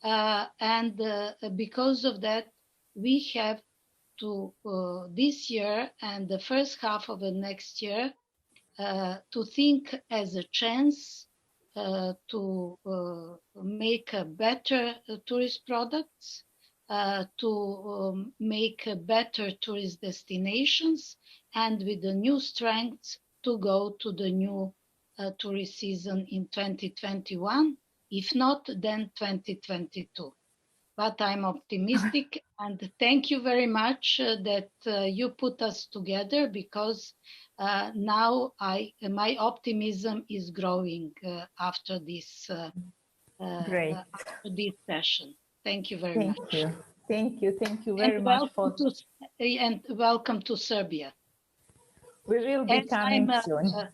And because of that, we have to, this year and the first half of the next year, to think as a chance to make a better tourist products, to make a better tourist destinations, and with the new strength to go to the new tourist season in 2021, if not, then 2022. But I'm optimistic, and thank you very much that you put us together, because now my optimism is growing after this Great. after this session. Thank you very Thank much. you. Thank you. Thank you very And much for. welcome to Serbia. We will be coming soon.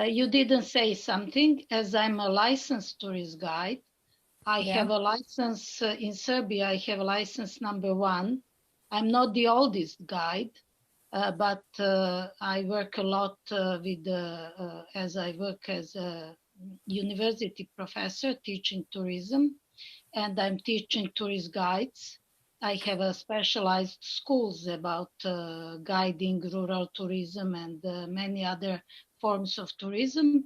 You didn't say something. As I'm a licensed tourist guide, I have a license in Serbia. I have a license number 1. I'm not the oldest guide, but I work a lot as I work as a university professor teaching tourism, and I'm teaching tourist guides. I have a specialized schools about guiding rural tourism and many other forms of tourism.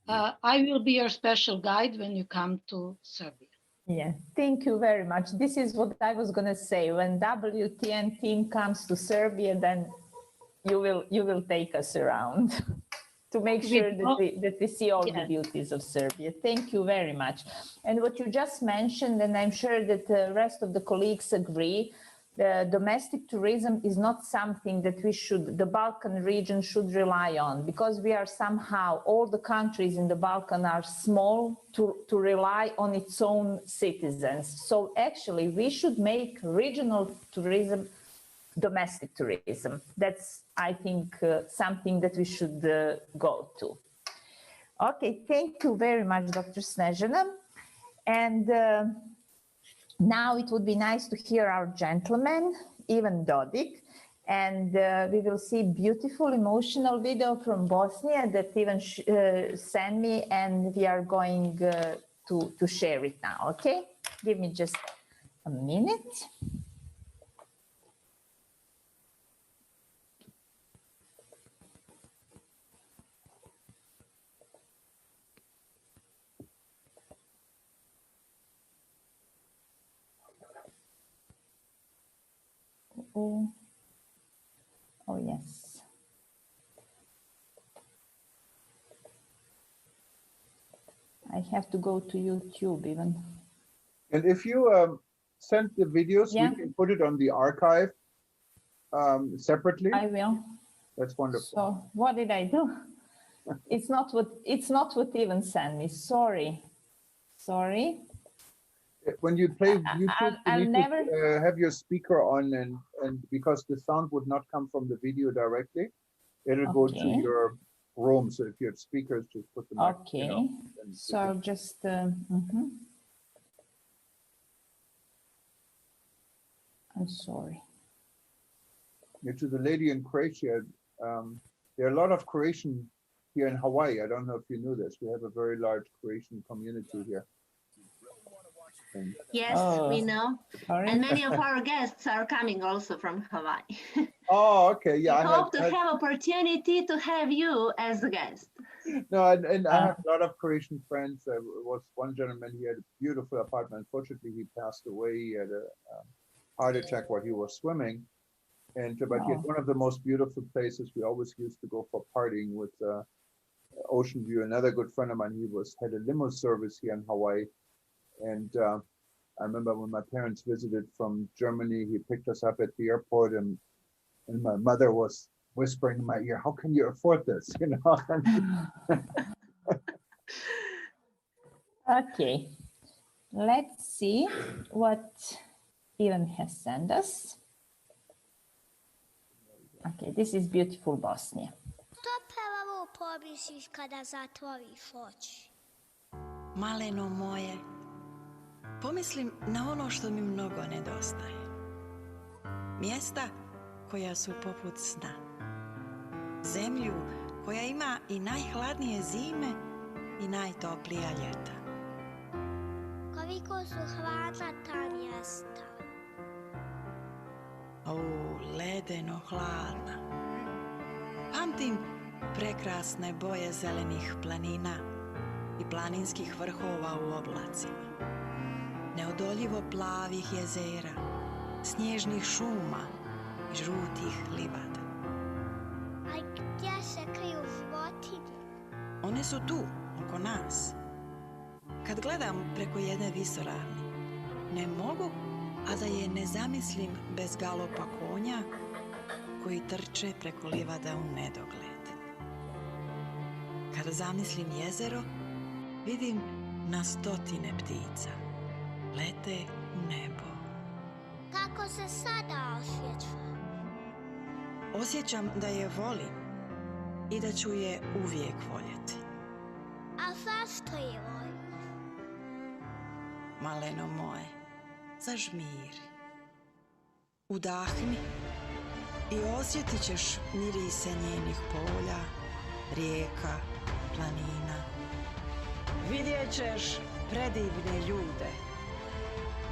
I will be your special guide when you come to Serbia. Yeah, thank you very much. This is what I was going to say. When WTN team comes to Serbia, then you will take us around to make sure that we see all the beauties of Serbia. Thank you very much. And what you just mentioned, and I'm sure that the rest of the colleagues agree, the domestic tourism is not something that the Balkan region should rely on, because we are somehow, all the countries in the Balkan are small to rely on its own citizens. So actually we should make regional tourism domestic tourism. That's, I think, something that we should go to. Okay, thank you very much, Dr. Snežana. And now it would be nice to hear our gentleman, Ivan Dodik, and we will see beautiful emotional video from Bosnia that Ivan sent me, and we are going to share it now, okay? Give me just a minute. Oh, yes. I have to go to YouTube even. And if you send the videos, we can put it on the archive separately. I will. That's wonderful. So what did I do? It's not what Ivan sent me. Sorry. When you play YouTube, I'll you need never to have your speaker on, and because the sound would not come from the video directly, it'll go to your room. So if you have speakers, just put them. Okay. So just. I'm sorry. To the lady in Croatia, there are a lot of Croatian here in Hawaii. I don't know if you knew this. We have a very large Croatian community here. And Yes, we know. Sorry. And many of our guests are coming also from Hawaii. oh, okay, We yeah, hope to have opportunity to have you as a guest. no, and I have a lot of Croatian friends. There was one gentleman, he had a beautiful apartment. Unfortunately, he passed away. He had a heart attack while he was swimming. And but he had one of the most beautiful places. We always used to go for partying with Ocean View. Another good friend of mine, he had a limo service here in Hawaii. And I remember when my parents visited from Germany, he picked us up at the airport, and my mother was whispering in my ear, "How can you afford this?" You know. Okay, let's see what Ivan has sent us. Okay, this is beautiful Bosnia. Što prvo pomisliš kada zatvoriš oči? Maleno moje, pomislim na ono što mi mnogo nedostaje. Mjesta koja su poput sna. Zemlju koja ima i najhladnije zime i najtoplija ljeta. Koliko su hladna ta mjesta? Ledeno hladna. Pamtim prekrasne boje zelenih planina i planinskih vrhova u oblacima. Neodoljivo plavih jezera, snježnih šuma i žutih livada. A gdje se kriju životinje? One su tu, oko nas. Kad gledam preko jedne visoravni, ne mogu, a da je ne zamislim bez galopa konja koji trče preko livada u nedogled. Kada zamislim jezero, vidim na stotine ptica. Lete u nebo. Kako se sada osjeća? Osjećam da je volim i da ću je uvijek voljeti. A zašto je voliš? Maleno moje, zažmiri. Udahni i osjetit ćeš mirise njenih polja, rijeka, planina. Vidjet ćeš predivne ljude,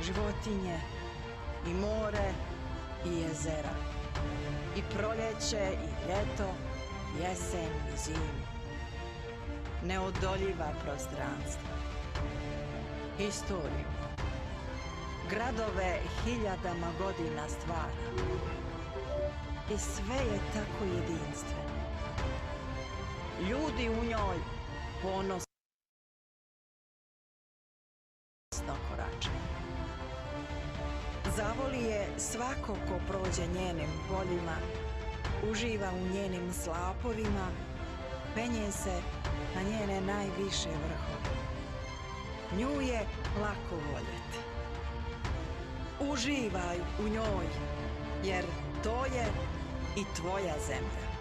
životinje i more i jezera. I proljeće i ljeto, jesen i zimu. Neodoljiva prostranstva. Historiju. Gradove hiljadama godina stvara. I sve je tako jedinstveno. Ljudi u njoj ponosno korače. Zavoli je svako ko prođe njenim poljima, uživa u njenim slapovima, penje se na njene najviše vrhove. Nju je lako voljeti. Uživaj u njoj, jer to je i tvoja zemlja.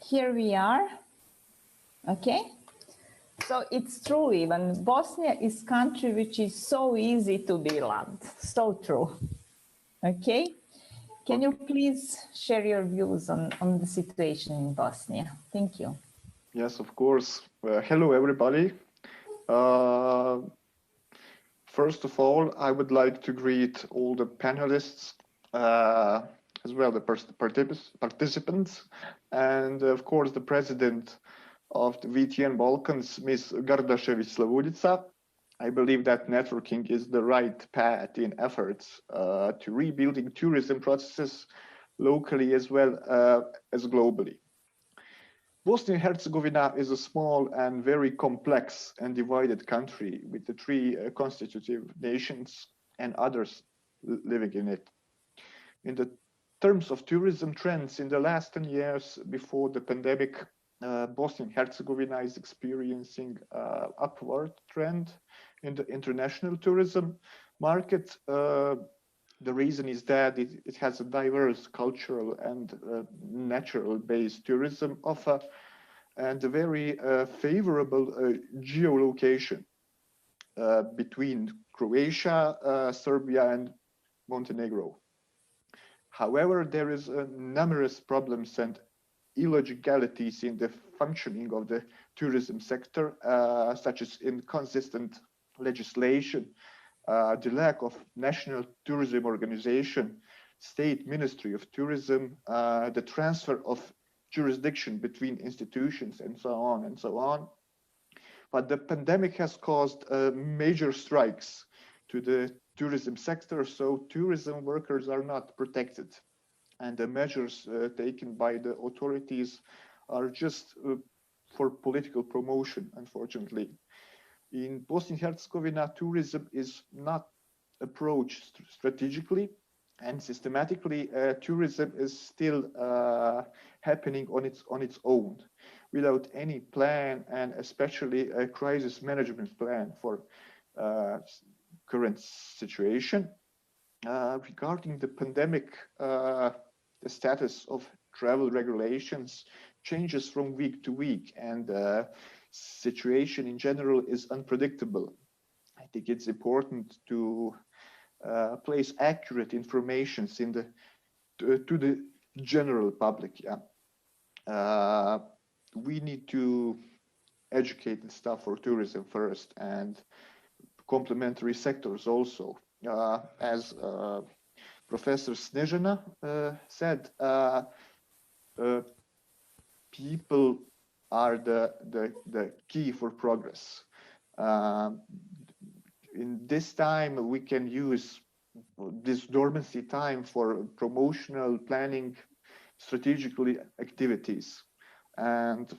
Here we are. Okay. So it's true, even Bosnia is country which is so easy to be loved. So true. Okay. Can you please share your views on the situation in Bosnia? Thank you. Yes, of course. Hello, everybody. First of all, I would like to greet all the panelists, as well the participants, and of course the president of the VTN Balkans, Ms. Gardašević-Slavulica. I believe that networking is the right path in efforts to rebuilding tourism processes locally as well as globally. Bosnia and Herzegovina is a small and very complex and divided country with the three constitutive nations and others living in it. In the terms of tourism trends in the last 10 years before the pandemic, Bosnia and Herzegovina is experiencing an upward trend in the international tourism market. The reason is that it has a diverse cultural and natural-based tourism offer and a very favorable geolocation between Croatia, Serbia, and Montenegro. However, there is numerous problems and illegalities in the functioning of the tourism sector, such as inconsistent legislation, the lack of national tourism organization, state ministry of tourism, the transfer of jurisdiction between institutions, and so on and so on. But the pandemic has caused major strikes to the tourism sector, so tourism workers are not protected. And the measures taken by the authorities are just for political promotion, unfortunately. In Bosnia and Herzegovina, tourism is not approached strategically and systematically. Tourism is still happening on its own, without any plan, and especially a crisis management plan for current situation. Regarding the pandemic, the status of travel regulations changes from week to week, and the situation in general is unpredictable. I think it's important to place accurate information to the general public. Yeah, we need to educate the staff for tourism first, and complementary sectors also. As Professor Snežana said, people are the key for progress. In this time, we can use this dormancy time for promotional planning, strategically activities. And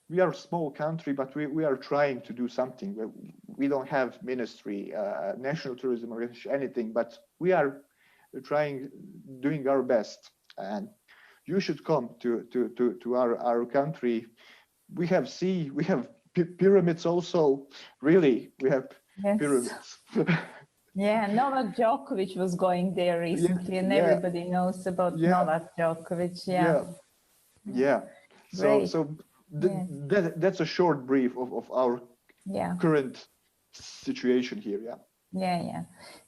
we are a small country, but we are trying to do something. We don't have ministry, national tourism organization, anything, but we are doing our best. And you should come to our country. We have sea, we have pyramids also. Really, we have pyramids. Yeah, Novak Djokovic was going there recently, and everybody knows about Novak Djokovic. Yeah. So that's a short brief of our current situation here. Yeah.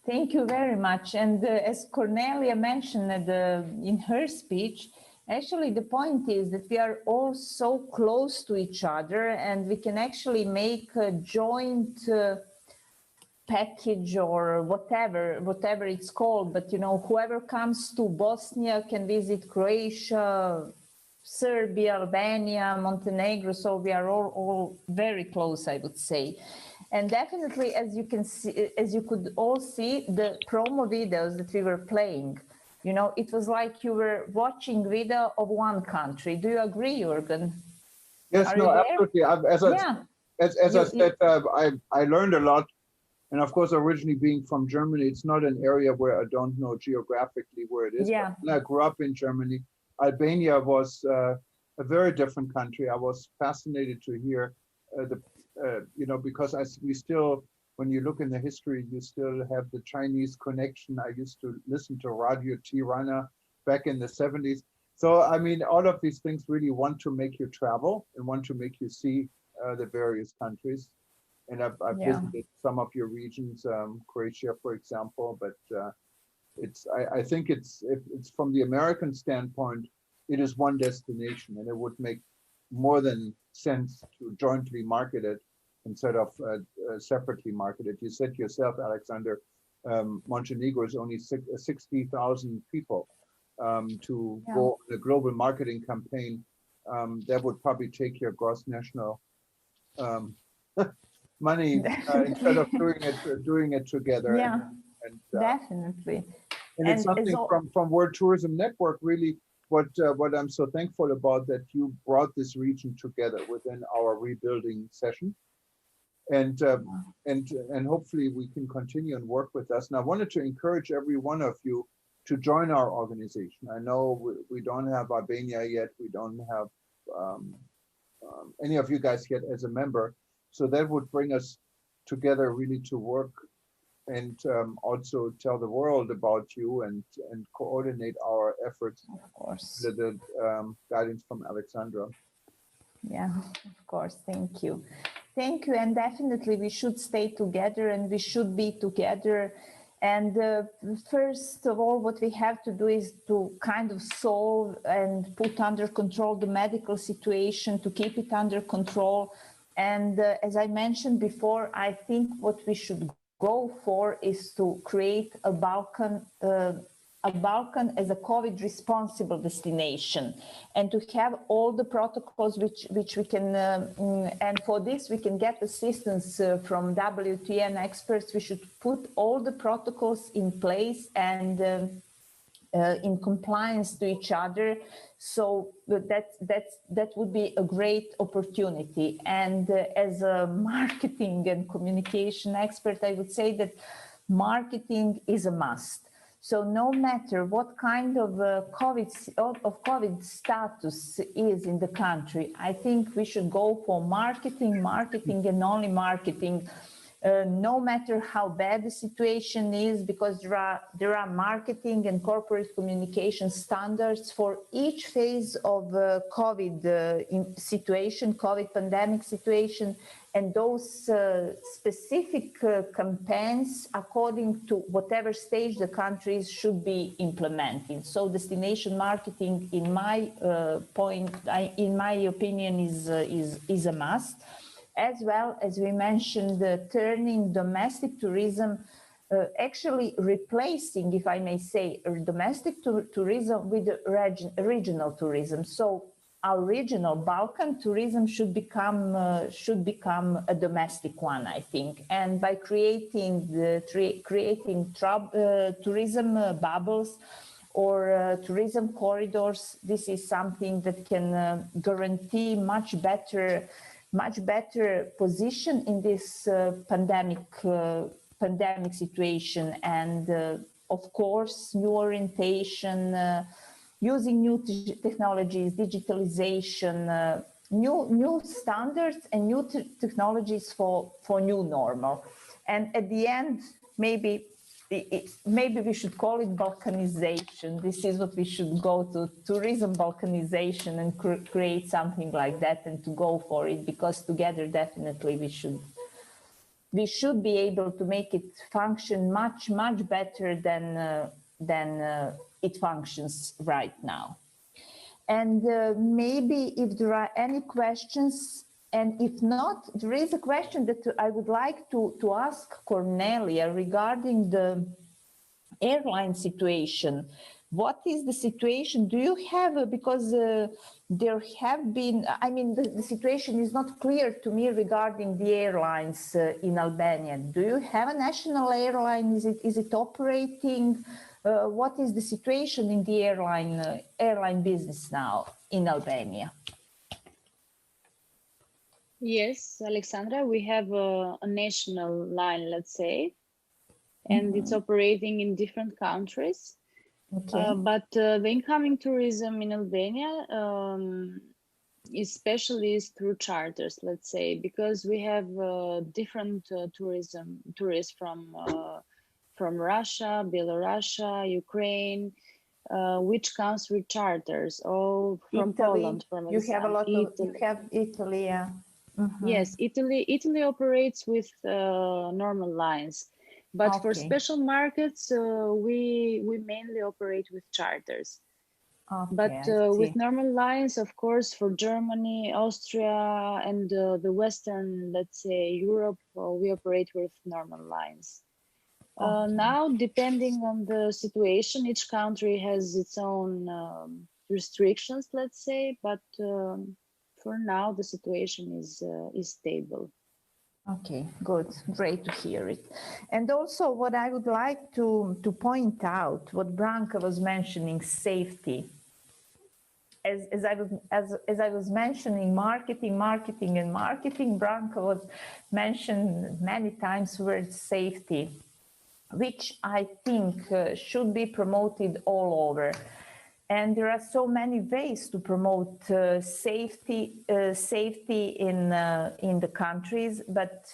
Thank you very much. And as Cornelia mentioned in her speech, actually the point is that we are all so close to each other, and we can actually make a joint package or whatever it's called. But whoever comes to Bosnia can visit Croatia, Serbia, Albania, Montenegro. So we are all very close, I would say. And definitely, as you could all see, the promo videos that we were playing, it was like you were watching video of one country. Do you agree, Jürgen? Yes, absolutely. As I said, I learned a lot. And of course, originally being from Germany, it's not an area where I don't know geographically where it is. Yeah. When I grew up in Germany, Albania was a very different country. I was fascinated to hear because we still, when you look in the history, you still have the Chinese connection. I used to listen to Radio Tirana back in the 70s. So, I mean, all of these things really want to make you travel and want to make you see the various countries. And I've visited some of your regions, Croatia, for example, but I think it's from the American standpoint, it is one destination, and it would make more than sense to jointly market it instead of separately market it. You said yourself, Alexander, Montenegro is only 60,000 people. To go on a global marketing campaign, that would probably take your gross national money instead of doing it together. Yeah, definitely. And it's something from World Tourism Network really what I'm so thankful about that you brought this region together within our rebuilding session, and hopefully we can continue and work with us. And I wanted to encourage every one of you to join our organization. I know we don't have Albania yet. We don't have any of you guys yet as a member. So that would bring us together really to work and also tell the world about you and coordinate our efforts. Of course. The guidance from Alexandra. Yeah, of course. Thank you. Thank you. And definitely we should stay together and we should be together. And first of all, what we have to do is to kind of solve and put under control the medical situation, to keep it under control. And as I mentioned before, I think what we should go for is to create a Balkan as a COVID responsible destination, and to have all the protocols which we can, and for this we can get assistance from WTN experts. We should put all the protocols in place and in compliance to each other. So that would be a great opportunity. And as a marketing and communication expert, I would say that marketing is a must. So no matter what kind of COVID status is in the country, I think we should go for marketing and only marketing. No matter how bad the situation is, because there are marketing and corporate communication standards for each phase of COVID COVID pandemic situation, and those specific campaigns according to whatever stage the countries should be implementing. So destination marketing, in my opinion, is a must. As well as we mentioned, turning domestic tourism, actually replacing, if I may say, domestic tourism with regional tourism. So our regional Balkan tourism should become a domestic one, I think. And by creating tourism bubbles or tourism corridors, this is something that can guarantee much better position in this pandemic situation. And of course, new orientation, using new technologies, digitalization, new standards and new technologies for new normal. And at the end, maybe we should call it Balkanization. This is what we should go to, tourism Balkanization, and create something like that and to go for it, because together definitely we should be able to make it function much better than it functions right now. And maybe if there are any questions, and if not, there is a question that I would like to ask Cornelia regarding the airline situation. What is the situation? Do you have, because there have been, I mean, the situation is not clear to me regarding the airlines in Albania. Do you have a national airline? Is it operating? What is the situation in the airline business now in Albania? Yes, Alexandra, we have a national line, let's say, and it's operating in different countries. Okay. But the incoming tourism in Albania, especially is through charters, let's say, because we have different tourists from Russia, Belarus, Ukraine, which comes with charters, all from Italy. Poland, from You have a lot Italy. of, you have Italy, yeah. Yes, Italy operates with normal lines, but for special markets, we mainly operate with charters. Okay, But with normal lines, of course, for Germany, Austria, and the Western, let's say, Europe, we operate with normal lines. Now, depending on the situation, each country has its own restrictions, let's say, but for now, the situation is stable. Okay, good. Great to hear it. And also what I would like to point out, what Branka was mentioning, safety. as I was mentioning, marketing, Branka was mentioned many times word safety, which I think should be promoted all over. And there are so many ways to promote safety in the countries. But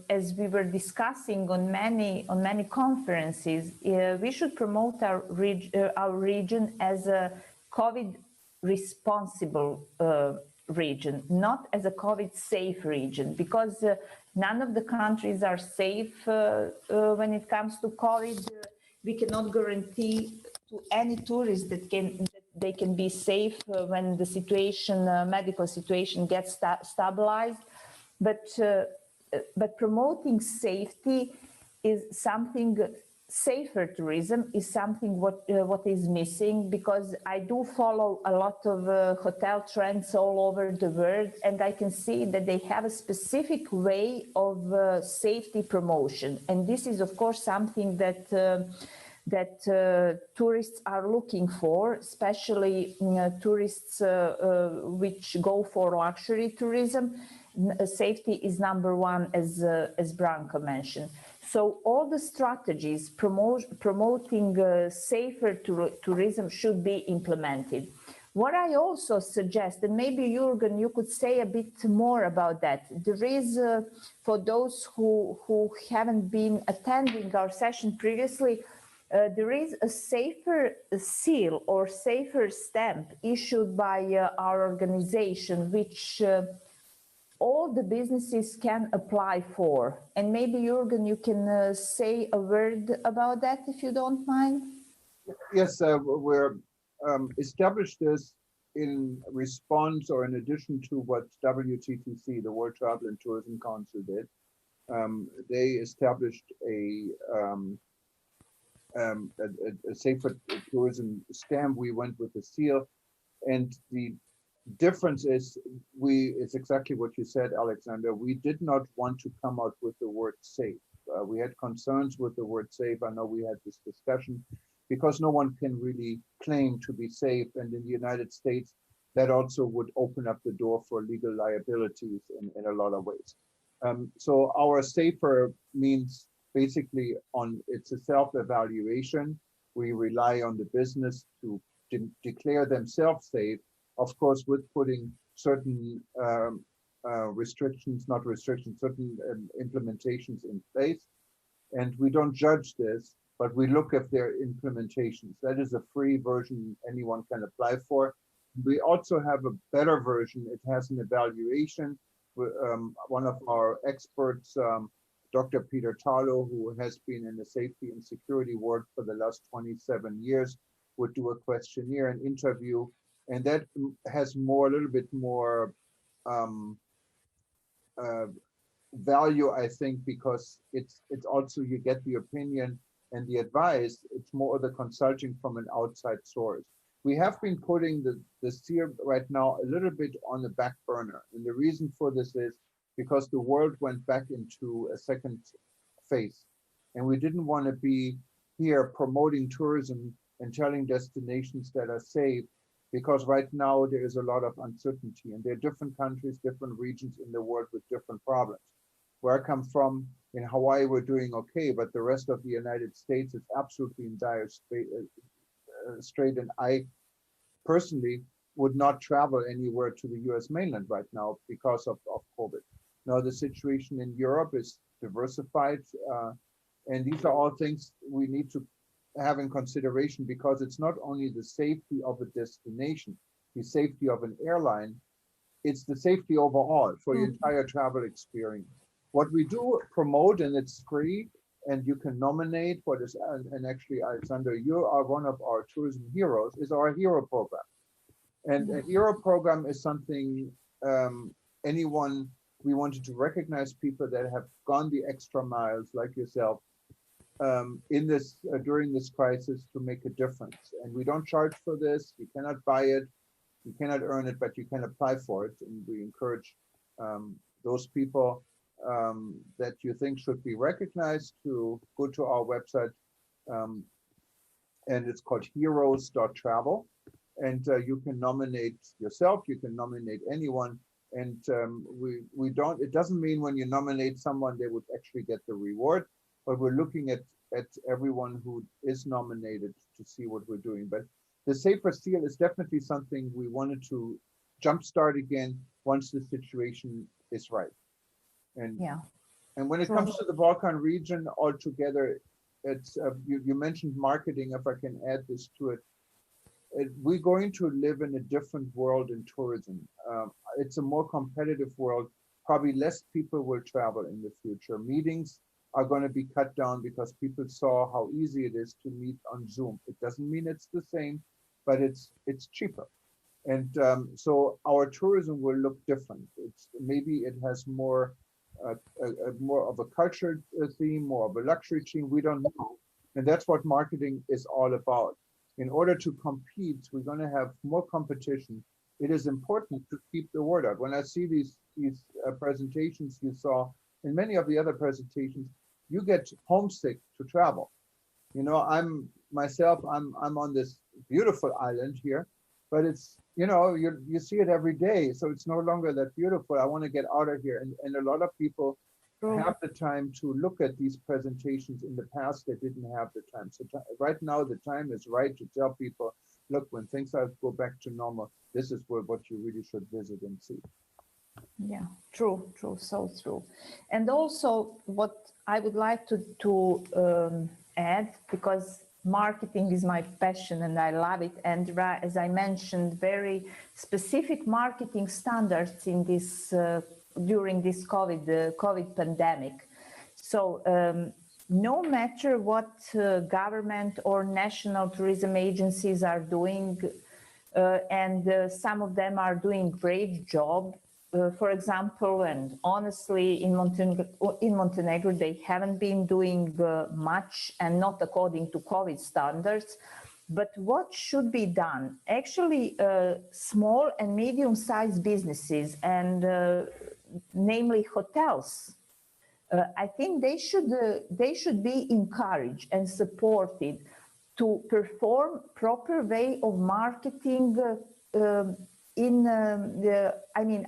as we were discussing on many conferences, we should promote our region as a COVID responsible region, not as a COVID safe region, because none of the countries are safe when it comes to COVID. We cannot guarantee to any tourist that they can be safe when the situation, medical situation gets stabilized. But promoting safety is something. Safer tourism is something what is missing, because I do follow a lot of hotel trends all over the world, and I can see that they have a specific way of safety promotion, and this is of course something that tourists are looking for, especially tourists which go for luxury tourism. Safety is number one, as Branka mentioned. So all the strategies promoting safer tourism should be implemented. What I also suggest, and maybe Jürgen, you could say a bit more about that. There is, for those who haven't been attending our session previously, there is a safer seal or safer stamp issued by our organization, which all the businesses can apply for. And maybe, Jürgen, you can say a word about that, if you don't mind. Yes, we're established this in response or in addition to what WTTC, the World Travel and Tourism Council, did. They established a safer tourism stamp. We went with the seal, and the difference is it's exactly what you said, Alexander. We did not want to come out with the word safe. We had concerns with the word safe. I know we had this discussion because no one can really claim to be safe. And in the United States, that also would open up the door for legal liabilities in a lot of ways. So our safer means basically it's a self-evaluation. We rely on the business to declare themselves safe, of course, with putting certain restrictions, not restrictions, certain implementations in place. And we don't judge this, but we look at their implementations. That is a free version anyone can apply for. We also have a better version. It has an evaluation. One of our experts, Dr. Peter Tarlow, who has been in the safety and security world for the last 27 years, would do a questionnaire and interview. And that has a little bit more value, I think, because it's also, you get the opinion and the advice. It's more the consulting from an outside source. We have been putting the seal right now a little bit on the back burner. And the reason for this is because the world went back into a second phase. And we didn't want to be here promoting tourism and telling destinations that are safe, because right now there is a lot of uncertainty, and there are different countries, different regions in the world with different problems. Where I come from, in Hawaii, we're doing okay, but the rest of the United States is absolutely in dire strait. And I personally would not travel anywhere to the US mainland right now because of COVID. Now the situation in Europe is diversified, and these are all things we need to have in consideration, because it's not only the safety of a destination, the safety of an airline, it's the safety overall for your entire travel experience. What we do promote, and it's free, and you can nominate what is, and actually, Alexander, you are one of our tourism heroes, is our hero program. And a hero program is something we wanted to recognize people that have gone the extra miles, like yourself, in this during this crisis, to make a difference. And we don't charge for this. You cannot buy it, you cannot earn it, but you can apply for it. And we encourage those people that you think should be recognized to go to our website, and it's called heroes.travel. and you can nominate yourself, you can nominate anyone, and we don't, it doesn't mean when you nominate someone they would actually get the reward, but we're looking at everyone who is nominated to see what we're doing. But the safer seal is definitely something we wanted to jumpstart again once the situation is right. And Yeah. and when it comes to the Balkan region altogether, it's you mentioned marketing. If I can add this to it, we're going to live in a different world in tourism. It's a more competitive world. Probably less people will travel in the future. Meetings are going to be cut down because people saw how easy it is to meet on Zoom. It doesn't mean it's the same, but it's cheaper. And so our tourism will look different. It's maybe it has more more of a cultural theme, more of a luxury theme. We don't know, and that's what marketing is all about. In order to compete, we're going to have more competition. It is important to keep the word out. When I see these presentations you saw, and many of the other presentations, you get homesick to travel. You know, I'm on this beautiful island here, but it's, you know, you see it every day, so it's no longer that beautiful. I want to get out of here, and a lot of people have the time to look at these presentations. In the past they didn't have the time. So right now the time is right to tell people, look, when things go back to normal, this is what you really should visit and see. Yeah, true, so true. And also what I would like to add, because marketing is my passion and I love it, and as I mentioned, very specific marketing standards in this during this COVID pandemic. So no matter what government or national tourism agencies are doing, and some of them are doing great job. For example, and honestly, in Montenegro, they haven't been doing much, and not according to COVID standards. But what should be done? Actually, small and medium-sized businesses, and namely hotels, I think they should be encouraged and supported to perform proper way of marketing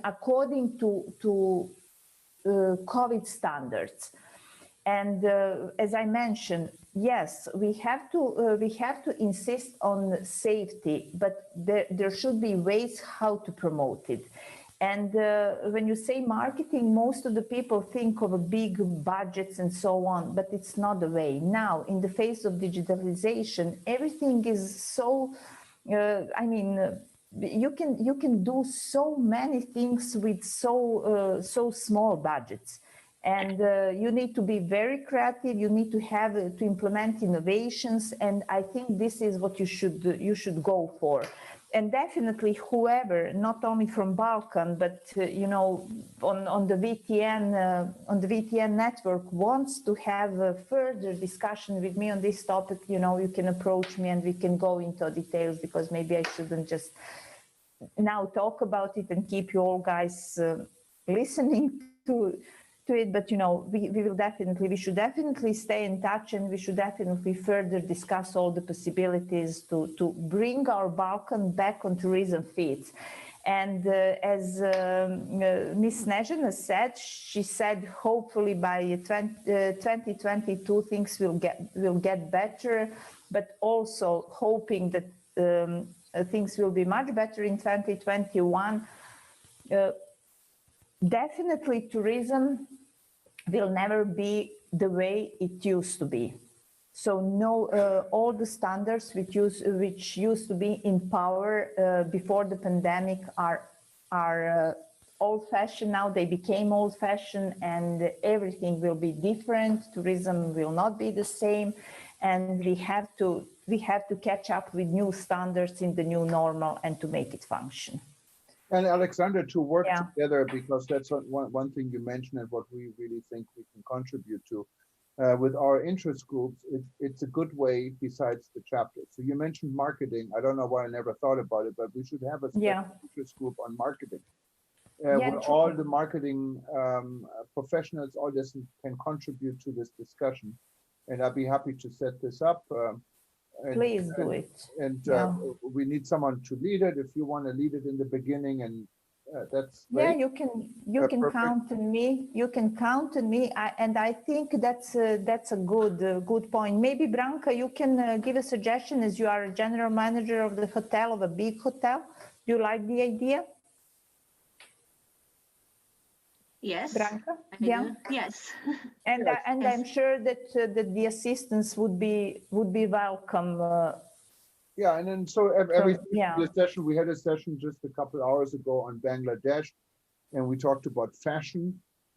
according to COVID standards. And as I mentioned, yes, we have to insist on safety, but there should be ways how to promote it. And when you say marketing, most of the people think of big budgets and so on, but it's not the way. Now, in the face of digitalization, everything is so, you can do so many things with so small budgets. And you need to be very creative. You need to have to implement innovations, and I think this is what you should go for. And definitely, whoever, not only from Balkan, but on the VTN network, wants to have a further discussion with me on this topic, you can approach me and we can go into details, because maybe I shouldn't just now talk about it and keep you all guys listening to it, but we should definitely stay in touch, and we should definitely further discuss all the possibilities to bring our Balkan back on tourism feet. And as Ms. Snežana said, she said hopefully by 2022 things will get better, but also hoping that things will be much better in 2021. Definitely tourism will never be the way it used to be. So all the standards which used to be in power before the pandemic are old-fashioned now. They became old-fashioned, and everything will be different. Tourism will not be the same, and we have to catch up with new standards in the new normal and to make it function. And Alexandra, to work together, because that's one thing you mentioned and what we really think we can contribute to. With our interest groups, it's a good way besides the chapters. So you mentioned marketing. I don't know why I never thought about it, but we should have a special interest group on marketing. Where all the marketing professionals, all this can contribute to this discussion. And I'd be happy to set this up. Please do it. And Yeah. we need someone to lead it. If you want to lead it in the beginning, and that's Yeah, great. you can Perfect. count on me. You can count on me, and I think that's a good point. Maybe Branka, you can give a suggestion as you are a general manager of the hotel, of a big hotel. Do you like the idea, Yes, Branka? I Yeah. do. Yes. And Yes. and I'm sure that the assistance would be welcome. Yeah, and then so every Yeah. session, we had a session just a couple hours ago on Bangladesh, and we talked about fashion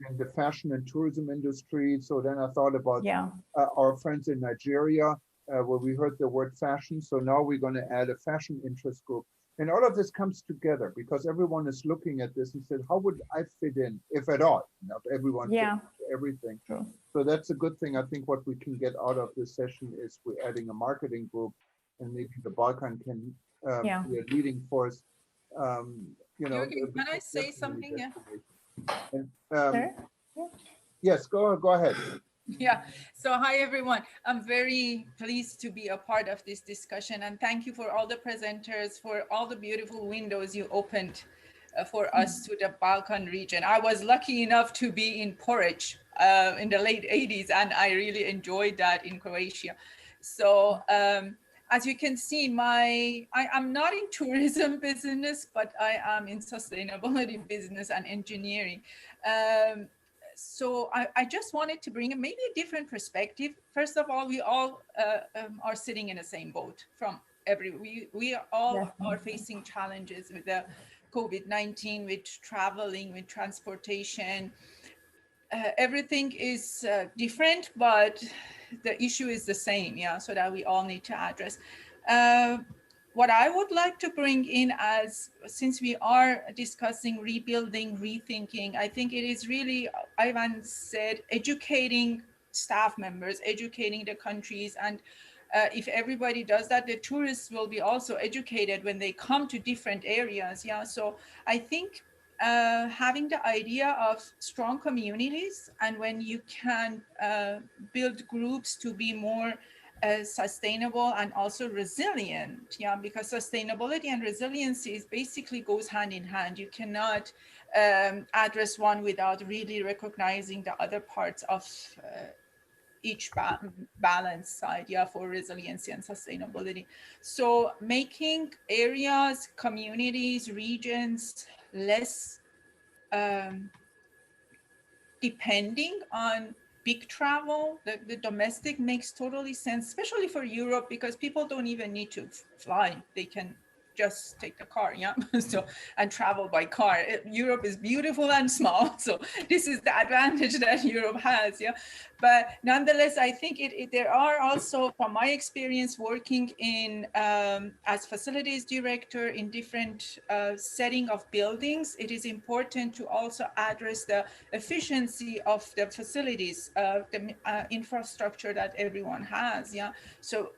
and the fashion and tourism industry. So then I thought about Yeah. our friends in Nigeria, where we heard the word fashion. So now we're going to add a fashion interest group. And all of this comes together because everyone is looking at this and said, how would I fit in, if at all? Not everyone fits Yeah. into everything. True. So that's a good thing. I think what we can get out of this session is we're adding a marketing group, and maybe the Balkan can Yeah. be a leading force. You know, Jürgen, can I say definitely something? Yeah. And, Sure. yes, go ahead. Yeah. So hi, everyone. I'm very pleased to be a part of this discussion, and thank you for all the presenters, for all the beautiful windows you opened for us to the Balkan region. I was lucky enough to be in Porridge in the late 80s, and I really enjoyed that in Croatia. So as you can see, I'm not in tourism business, but I am in sustainability business and engineering. So I just wanted to bring maybe a different perspective. First of all, we all are sitting in the same boat. We all are facing challenges with the COVID-19, with traveling, with transportation. Everything is different, but the issue is the same, yeah, so that we all need to address. What I would like to bring in, as since we are discussing rebuilding, rethinking, I think it is really, Ivan said, educating staff members, educating the countries, and if everybody does that, the tourists will be also educated when they come to different areas. Yeah, so I think having the idea of strong communities, and when you can build groups to be more sustainable and also resilient, yeah, because sustainability and resiliency is basically goes hand in hand. You cannot address one without really recognizing the other parts of each balance side, yeah, for resiliency and sustainability. So making areas, communities, regions less depending on big travel, the domestic makes totally sense, especially for Europe, because people don't even need to fly. They can just take the car, yeah, so, and travel by car. Europe is beautiful and small, so this is the advantage that Europe has, yeah. But nonetheless, I think there are also, from my experience working in as facilities director in different setting of buildings, it is important to also address the efficiency of the facilities, the infrastructure that everyone has, yeah. So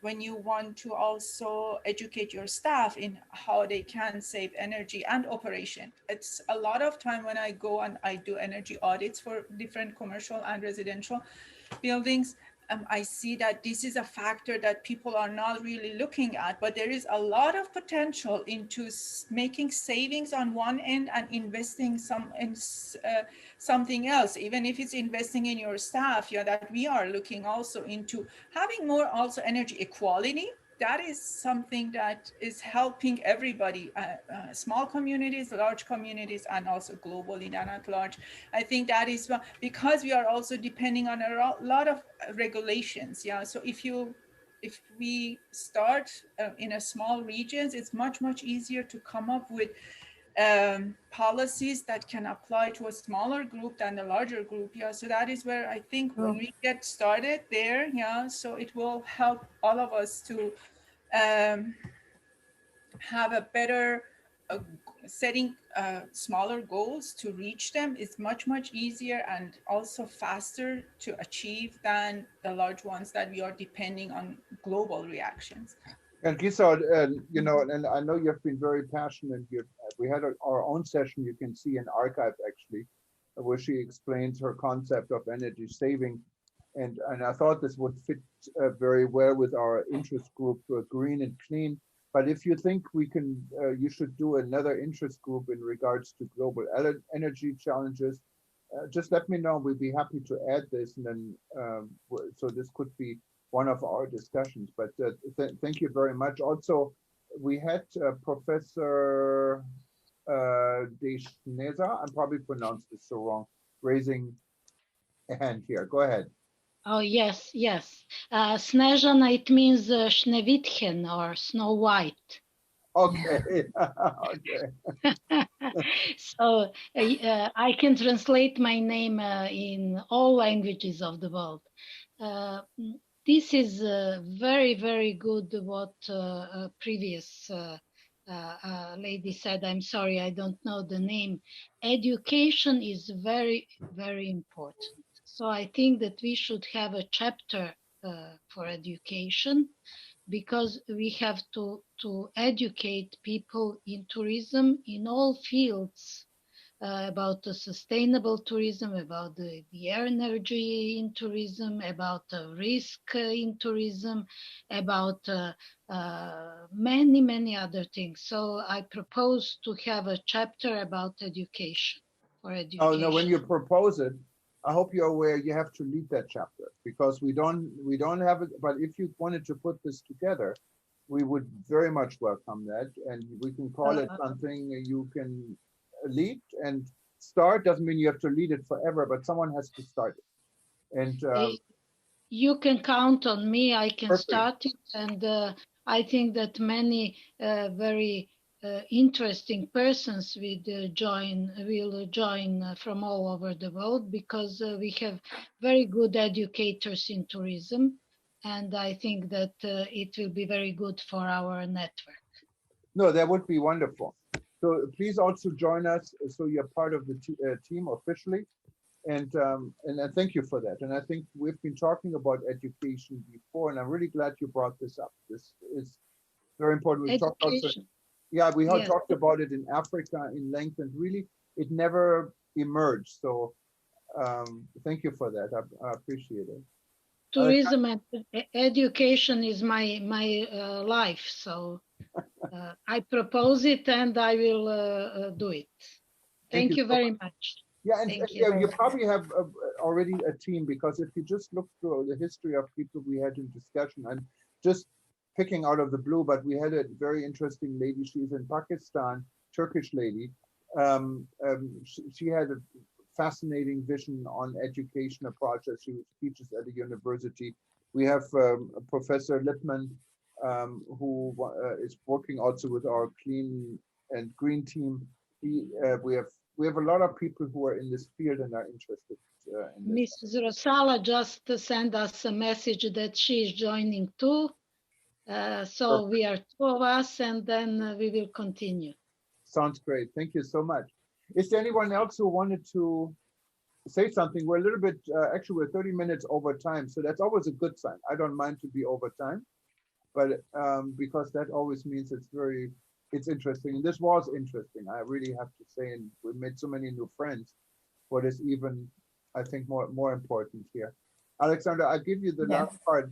when you want to also educate your staff in how they can save energy and operation. It's a lot of time when I go and I do energy audits for different commercial and residential buildings. I see that this is a factor that people are not really looking at, but there is a lot of potential into making savings on one end and investing something else, even if it's investing in your staff, yeah, that we are looking also into having more also energy equality. That is something that is helping everybody, small communities, large communities, and also globally and at large. I think that is because we are also depending on a lot of regulations. Yeah, so if we start in a small regions, it's much easier to come up with policies that can apply to a smaller group than the larger group. Yeah, so that is where I think when we get started there, yeah, so it will help all of us to have a better setting smaller goals to reach them is much easier and also faster to achieve than the large ones that we are depending on global reactions. And Gisa, you know, and I know you've been very passionate. We had our own session, you can see in archive actually, where she explains her concept of energy saving. and I thought this would fit very well with our interest group, Green and Clean. But if you think we can, you should do another interest group in regards to global energy challenges, just let me know. We'd be happy to add this, and then so this could be one of our discussions. But thank you very much. Also, we had Professor Deschneza, I probably pronounced this so wrong, raising a hand here. Go ahead. Oh, yes, yes. Snežana, it means Schneewittchen or Snow White. Okay. Okay. So I can translate my name in all languages of the world. This is very, very good what previous lady said. I'm sorry, I don't know the name. Education is very, very important. So I think that we should have a chapter for education, because we have to educate people in tourism in all fields about the sustainable tourism, about the air energy in tourism, about the risk in tourism, about many, many other things. So I propose to have a chapter about education, for education. Oh, no, when you propose it, I hope you're aware you have to lead that chapter, because we don't have it. But if you wanted to put this together, we would very much welcome that, and we can call it something you can lead and start. Doesn't mean you have to lead it forever, but someone has to start it. And you can count on me. I can perfect. start it, and I think that many very interesting persons will join from all over the world, because we have very good educators in tourism, and I think that it will be very good for our network. No, that would be wonderful. So please also join us, so you're part of the team officially. And I thank you for that. And I think we've been talking about education before, and I'm really glad you brought this up. This is very important. We've talked also, yeah, we have talked about it in Africa in length, and really it never emerged. So thank you for that. I appreciate it. Tourism and education is my life. So I propose it, and I will do it. Thank you very much. Yeah, and you probably have already a team, because if you just look through the history of people we had in discussion, I'm just picking out of the blue, but we had a very interesting lady. She's in Pakistan, Turkish lady. She had a fascinating vision on education approaches. She teaches at a university. We have Professor Lippmann, who is working also with our Clean and Green team. We have a lot of people who are in this field and are interested in this. Mrs. Rosala just sent us a message that she is joining too. So we are two of us, and then we will continue. Sounds great. Thank you so much. Is there anyone else who wanted to say something? We're a little bit, actually we're 30 minutes over time, so that's always a good sign. I don't mind to be over time, but because that always means it's interesting. And this was interesting, I really have to say, and we made so many new friends. What is even, I think, more important here. Alexandra, I'll give you the last part.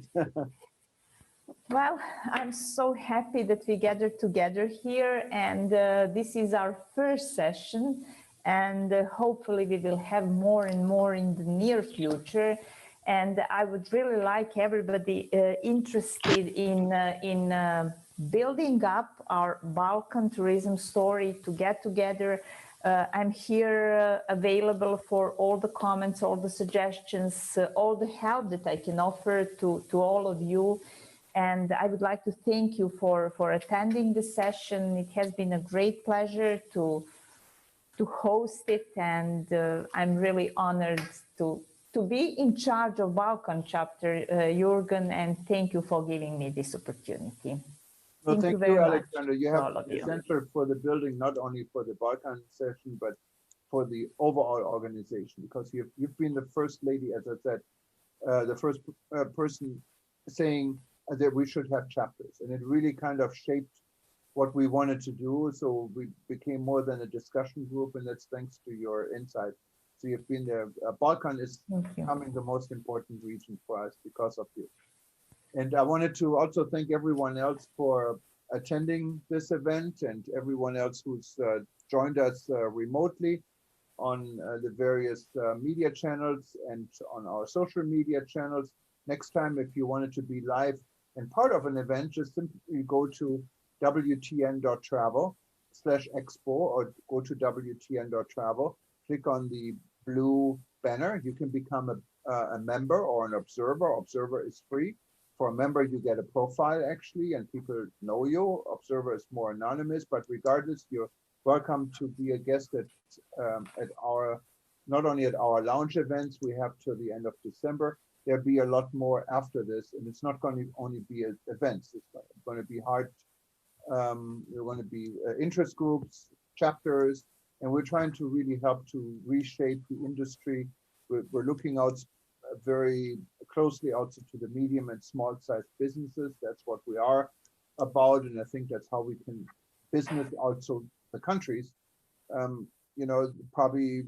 Well, I'm so happy that we gathered together here, and this is our first session, and hopefully we will have more and more in the near future. And I would really like everybody interested in building up our Balkan tourism story to get together. I'm here available for all the comments, all the suggestions, all the help that I can offer to all of you. And I would like to thank you for attending this session. It has been a great pleasure to host it, and I'm really honored to be in charge of Balkan chapter, Jürgen, and thank you for giving me this opportunity. Well, thank you very much, Alexandra. You have all of the you. center for the building, not only for the Balkan session, but for the overall organization, because you've been the first lady, as I said, the first person saying that we should have chapters, and it really kind of shaped what we wanted to do. So we became more than a discussion group, and that's thanks to your insight. So you've been there. Balkan is Thank you. becoming the most important region for us because of you. And I wanted to also thank everyone else for attending this event and everyone else who's joined us remotely on the various media channels and on our social media channels. Next time, if you wanted to be live and part of an event, just simply go to wtn.travel/expo or go to wtn.travel, click on the blue banner. You can become a member or an observer. Observer is free. For a member, you get a profile actually, and people know you. Observer is more anonymous, but regardless, you're welcome to be a guest at our, not only at our lounge events we have till the end of December. There'll be a lot more after this, and it's not going to only be events. It's going to be hard. There are going to be interest groups, chapters, and we're trying to really help to reshape the industry. We're looking out very closely also to the medium and small-sized businesses. That's what we are about, and I think that's how we can business also the countries. You know, probably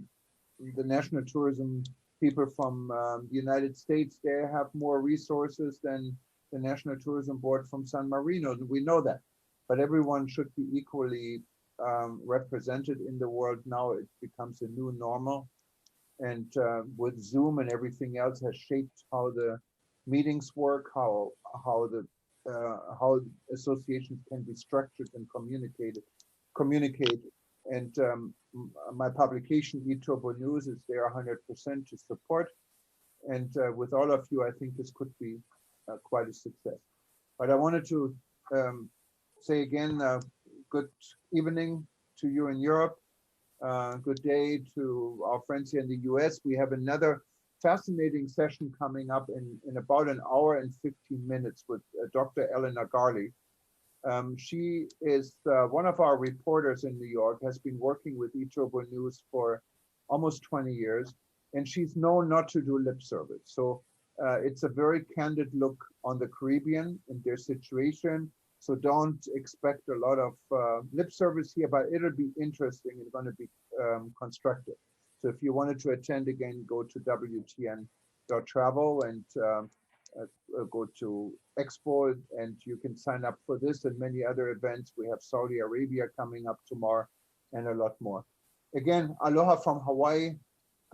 the national tourism people from the United States, they have more resources than the National Tourism Board from San Marino, and we know that. But everyone should be equally represented in the world now. It becomes a new normal. And with Zoom and everything else has shaped how the meetings work, how associations can be structured and communicate. And my publication, eTurboNews, is there 100% to support. And with all of you, I think this could be quite a success. But I wanted to say again, good evening to you in Europe. Good day to our friends here in the US. We have another fascinating session coming up in about an hour and 15 minutes with Dr. Eleanor Garley. She is one of our reporters in New York, has been working with eTurboNews for almost 20 years, and she's known not to do lip service. So it's a very candid look on the Caribbean and their situation. So don't expect a lot of lip service here, but it'll be interesting and going to be constructive. So if you wanted to attend again, go to wtn.travel and go to Expo, and you can sign up for this and many other events. We have Saudi Arabia coming up tomorrow and a lot more. Again, aloha from Hawaii.